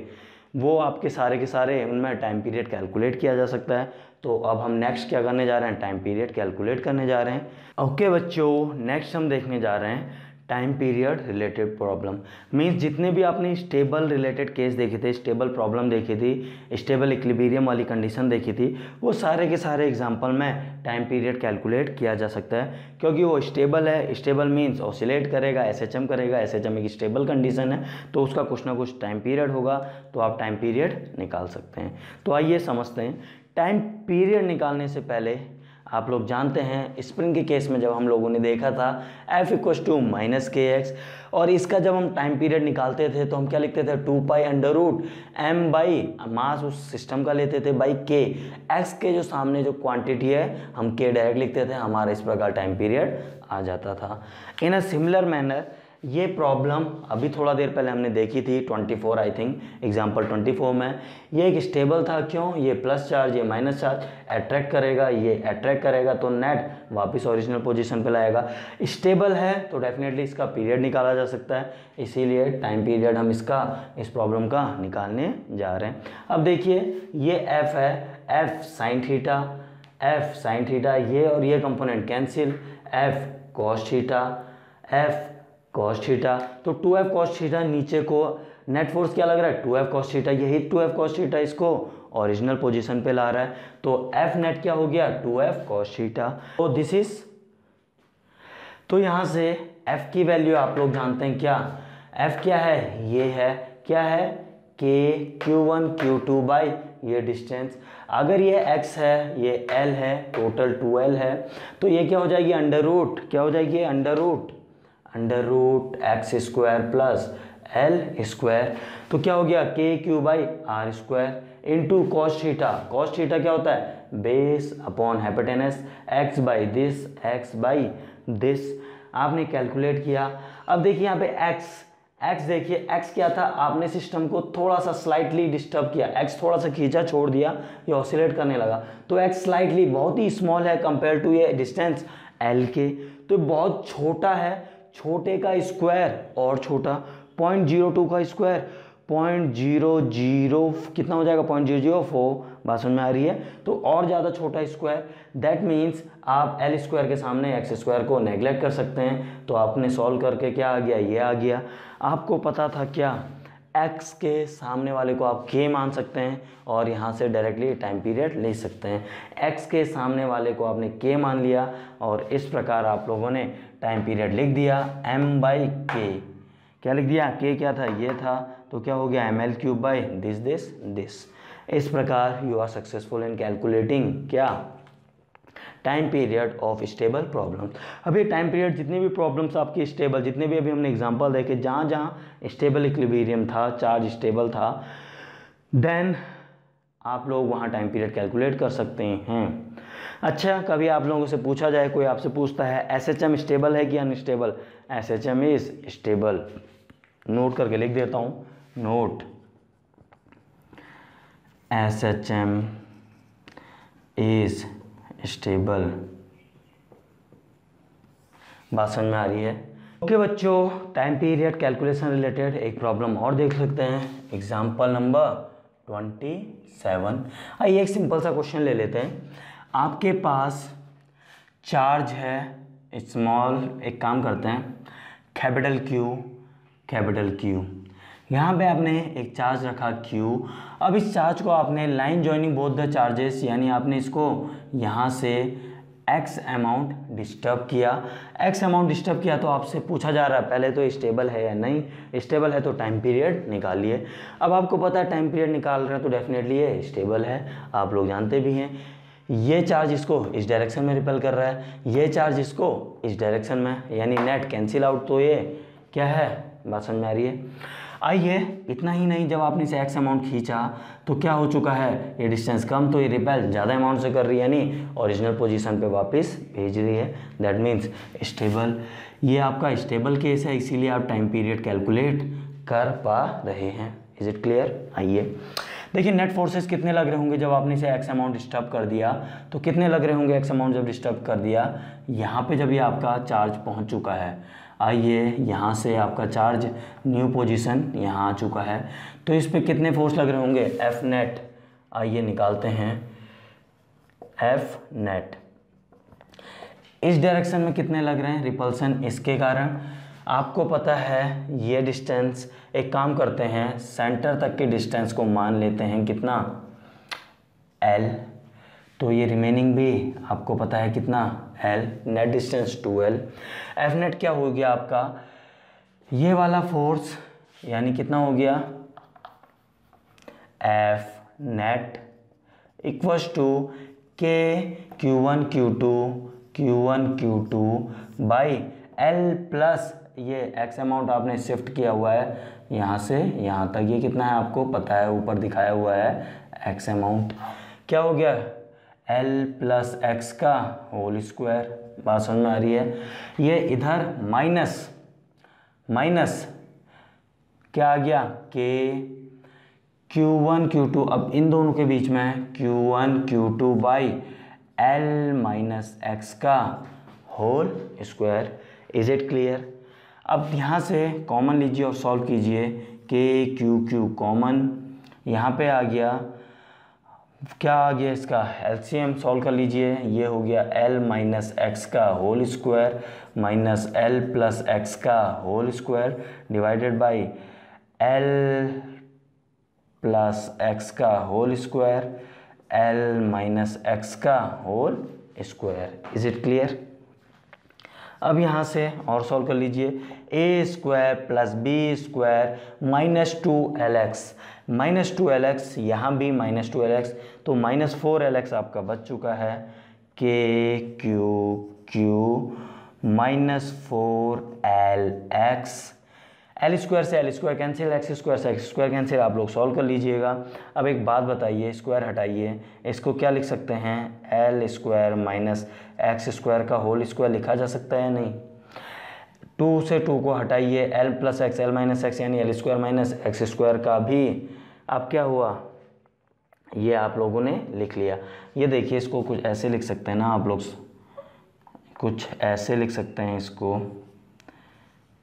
वो आपके सारे के सारे उनमें टाइम पीरियड कैलकुलेट किया जा सकता है। तो अब हम नेक्स्ट क्या करने जा रहे हैं? टाइम पीरियड कैलकुलेट करने जा रहे हैं। ओके बच्चों, नेक्स्ट हम देखने जा रहे हैं time period related problem. Means जितने भी आपने स्टेबल रिलेटेड केस देखे थे, स्टेबल प्रॉब्लम देखी थी, स्टेबल इक्विलिब्रियम वाली कंडीशन देखी थी, वो सारे के सारे एग्जाम्पल में टाइम पीरियड कैलकुलेट किया जा सकता है। क्योंकि वो स्टेबल है, स्टेबल मीन्स ऑसिलेट करेगा, एसएचएम करेगा, एसएचएम एक स्टेबल कंडीशन है, तो उसका कुछ ना कुछ टाइम पीरियड होगा, तो आप टाइम पीरियड निकाल सकते हैं। तो आइए समझते हैं। टाइम पीरियड निकालने से पहले आप लोग जानते हैं स्प्रिंग के केस में जब हम लोगों ने देखा था F = -kx, और इसका जब हम टाइम पीरियड निकालते थे तो हम क्या लिखते थे? 2π√m बाई मास उस सिस्टम का लेते थे बाई k। x के जो सामने जो क्वांटिटी है हम k डायरेक्ट लिखते थे, हमारा इस प्रकार टाइम पीरियड आ जाता था। इन अ सिमिलर मैनर ये प्रॉब्लम अभी थोड़ा देर पहले हमने देखी थी 24 आई थिंक, एग्जाम्पल 24 में। ये एक स्टेबल था, क्यों? ये प्लस चार्ज, ये माइनस चार्ज अट्रैक्ट करेगा, ये अट्रैक्ट करेगा, तो नेट वापस ओरिजिनल पोजीशन पे लाएगा। स्टेबल है तो डेफिनेटली इसका पीरियड निकाला जा सकता है, इसीलिए टाइम पीरियड हम इस प्रॉब्लम का निकालने जा रहे हैं। अब देखिए ये f है, f sin थीटा, ये और ये component cancel, f cos theta, f cos theta, तो 2f कॉस थीटा नीचे को नेट फोर्स क्या लग रहा है 2f कॉस थीटा, यही 2f कॉस थीटा इसको ओरिजिनल पोजीशन पे ला रहा है, तो f नेट क्या हो गया 2f कॉस थीटा। तो दिस इज, तो यहाँ से f की वैल्यू आप लोग जानते हैं क्या, f क्या है, ये है क्या है k q1 q2 बाई ये डिस्टेंस, अगर ये x है ये l है, टोटल 2l है, तो ये क्या हो जाएगी अंडर रूट, क्या हो जाएगी under root x square plus L square, तो क्या हो गया k Q by are square into cos theta, cos theta क्या होता है base upon hypotenuse x by this, आपने कैलकुलेट किया। अब देखिए यहाँ पे एक्स देखिए एक्स क्या था, आपने सिस्टम को थोड़ा सा स्लाइटली डिस्टर्ब किया, एक्स थोड़ा सा खींचा छोड़ दिया, ये ऑसिलेट करने लगा, तो एक्स स्लाइटली बहुत ही स्मॉल है कंपेयर टू ये डिस्टेंस एल के, तो बहुत छोटा है, छोटे का स्क्वायर और छोटा 0.02 का स्क्वायर 0.00 कितना हो जाएगा 0.004, बात समझ में आ रही है, तो और ज़्यादा छोटा स्क्वायर, दैट मीन्स आप एल स्क्वायर के सामने एक्स स्क्वायर को नेग्लेक्ट कर सकते हैं, तो आपने सॉल्व करके क्या आ गया ये आ गया। आपको पता था क्या x के सामने वाले को आप k मान सकते हैं और यहाँ से डायरेक्टली टाइम पीरियड ले सकते हैं, x के सामने वाले को आपने k मान लिया और इस प्रकार आप लोगों ने टाइम पीरियड लिख दिया m/k, क्या लिख दिया k क्या था ये था, तो क्या हो गया ml³ दिस। इस प्रकार you are successful in calculating क्या time period of stable problem. अभी टाइम पीरियड जितनी भी प्रॉब्लम्स आपकी स्टेबल, जितने भी अभी हमने एग्जांपल देखे जहाँ जहाँ स्टेबल इक्विलिब्रियम था, चार्ज स्टेबल था, देन आप लोग वहाँ टाइम पीरियड कैलकुलेट कर सकते हैं। अच्छा, कभी आप लोगों से पूछा जाए, कोई आपसे पूछता है SHM स्टेबल है कि unstable, SHM is stable, note करके लिख देता हूँ, नोट SHM इज स्टेबल, बात समझ में आ रही है। ओके बच्चों, टाइम पीरियड कैलकुलेशन रिलेटेड एक प्रॉब्लम और देख सकते हैं, एग्जाम्पल नंबर 27। आइए एक सिंपल सा क्वेश्चन ले लेते हैं। आपके पास चार्ज है स्मॉल, एक काम करते हैं कैपिटल Q, यहाँ पे आपने एक चार्ज रखा Q। अब इस चार्ज को आपने line joining both the charges, यानी आपने इसको यहाँ से x अमाउंट डिस्टर्ब किया, तो आपसे पूछा जा रहा है पहले तो स्टेबल है या नहीं, स्टेबल है तो टाइम पीरियड निकालिए। अब आपको पता है टाइम पीरियड निकाल रहे हैं तो डेफिनेटली ये स्टेबल है, आप लोग जानते भी हैं। ये चार्ज इसको इस डायरेक्शन में रिपेल कर रहा है, ये चार्ज इसको इस डायरेक्शन में, यानी नेट कैंसिल आउट, तो ये क्या है, बात समझ में आ रही है। आइए इतना ही नहीं, जब आपने इसे x अमाउंट खींचा तो क्या हो चुका है, ये डिस्टेंस कम, तो ये रिपेल ज़्यादा अमाउंट से कर रही है, यानी ओरिजिनल पोजीशन पे वापस भेज रही है, दैट मीन्स स्टेबल। ये आपका स्टेबल केस है, इसीलिए आप टाइम पीरियड कैलकुलेट कर पा रहे हैं। Is it clear. आइए देखिए नेट फोर्सेस कितने लग रहे होंगे जब आपने इसे x अमाउंट डिस्टर्ब कर दिया, तो कितने लग रहे होंगे x अमाउंट जब डिस्टर्ब कर दिया, यहाँ पे जब ये आपका चार्ज पहुँच चुका है, आइए यहाँ से आपका चार्ज न्यू पोजीशन यहाँ आ चुका है, तो इस पे कितने फोर्स लग रहे होंगे F नेट, आइए निकालते हैं F नेट। इस डायरेक्शन में कितने लग रहे हैं, रिपल्सन, इसके कारण आपको पता है ये डिस्टेंस, एक काम करते हैं सेंटर तक के डिस्टेंस को मान लेते हैं कितना L, तो ये रिमेनिंग भी आपको पता है कितना L, net distance 2L। F net क्या हो गया आपका, ये वाला फोर्स, यानी कितना हो गया F net equals to K Q1 Q2 by L plus ये x अमाउंट आपने शिफ्ट किया हुआ है यहाँ से यहाँ तक, ये कितना है आपको पता है, ऊपर दिखाया हुआ है x अमाउंट, क्या हो गया L प्लस एक्स का होल स्क्वायर, बात समझ में आ रही है। ये इधर माइनस क्या आ गया K Q1 Q2, अब इन दोनों के बीच में Q1 Q2 by L minus x का whole square. Is it clear. अब यहाँ से कॉमन लीजिए और सॉल्व कीजिए, K Q कॉमन यहाँ पे आ गया, क्या आ गया इसका एलसीएम सॉल्व कर लीजिए। ये हो गया l माइनस एक्स का whole square minus l plus x का whole square divided by l plus x का whole square l minus x का whole square. Is it clear? अब यहाँ से और सॉल्व कर लीजिए। A square plus B square minus 2lx यहाँ भी माइनस 2lx, तो माइनस 4lx आपका बच चुका है। K Q minus 4lx, L square से L square cancel, X square से एक्स स्क्वायर कैंसिल, आप लोग सॉल्व कर लीजिएगा। अब एक बात बताइए, स्क्वायर हटाइए, इसको क्या लिख सकते हैं? L square minus X square का होल स्क्वायर लिखा जा सकता है नहीं? 2 से 2 को हटाइए, L plus X L minus x यानी L square minus X square का भी अब क्या हुआ, ये आप लोगों ने लिख लिया। ये देखिए, इसको कुछ ऐसे लिख सकते हैं ना आप लोग, कुछ ऐसे लिख सकते हैं, इसको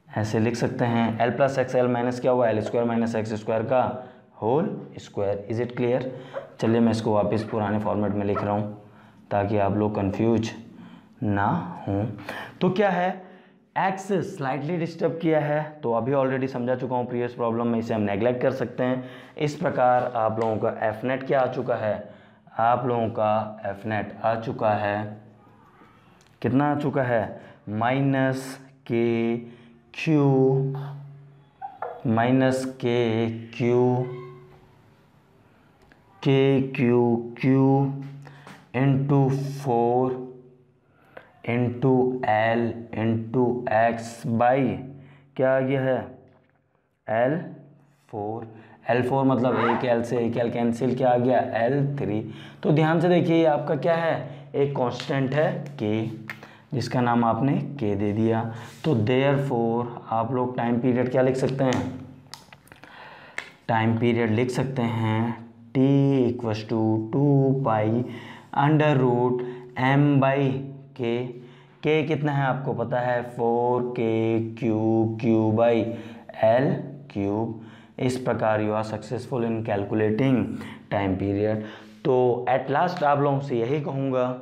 ऐसे लिख सकते हैं, L plus X L minus क्या हुआ, L square minus X square का whole square. Is it clear? चलिए मैं इसको वापस पुराने फॉर्मेट में लिख रहा हूँ ताकि आप लोग कंफ्यूज ना हों। तो क्या है, एक्स स्लाइटली डिस्टर्ब किया है, तो अभी ऑलरेडी समझा चुका हूँ प्रीवियस प्रॉब्लम में, इसे हम नेग्लेक्ट कर सकते हैं। इस प्रकार आप लोगों का एफ नेट क्या आ चुका है, आप लोगों का एफ नेट आ चुका है, कितना आ चुका है, माइनस के Q into 4 into L into x by क्या आ गया है, L4 मतलब एक एल से एक एल कैंसिल, क्या आ गया, L3। तो ध्यान से देखिए, ये आपका क्या है, एक कांस्टेंट है K, जिसका नाम आपने K दे दिया। तो देयरफॉर आप लोग टाइम पीरियड क्या लिख सकते हैं, टाइम पीरियड लिख सकते हैं T equals to 2 pi under root m by K। K कितना है आपको पता है, 4K cube by L cube. इस प्रकार you are successful in calculating time period. तो एट लास्ट आप लोगों से यही कहूँगा,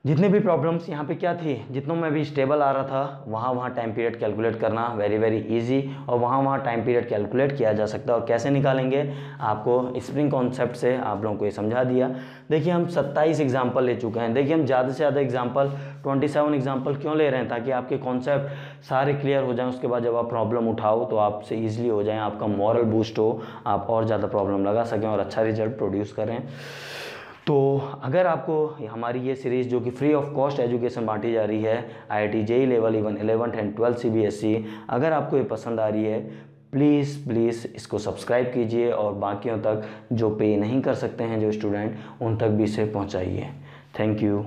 जितने भी प्रॉब्लम्स यहाँ पे क्या थी, जितनों में भी स्टेबल आ रहा था वहाँ टाइम पीरियड कैलकुलेट करना वेरी इजी, और वहाँ टाइम पीरियड कैलकुलेट किया जा सकता है। और कैसे निकालेंगे, आपको स्प्रिंग कॉन्सेप्ट से आप लोगों को ये समझा दिया। देखिए हम 27 एग्जाम्पल ले चुके हैं। देखिए हम ज़्यादा से ज़्यादा एग्जाम्पल 27 एग्जाम्पल क्यों ले रहे हैं, ताकि आपके कॉन्सेप्ट सारे क्लियर हो जाएँ। उसके बाद जब आप प्रॉब्लम उठाओ तो आपसे ईजिली हो जाए, आपका मॉरल बूस्ट हो, आप और ज़्यादा प्रॉब्लम लगा सकें और अच्छा रिजल्ट प्रोड्यूस करें। तो अगर आपको हमारी ये सीरीज़ जो कि फ्री ऑफ कॉस्ट एजुकेशन बांटी जा रही है IIT JEE level even 11th and 12th CBSE, अगर आपको ये पसंद आ रही है, प्लीज़ इसको सब्सक्राइब कीजिए और बाकियों तक जो पे नहीं कर सकते हैं जो स्टूडेंट, उन तक भी इसे पहुंचाइए। Thank you.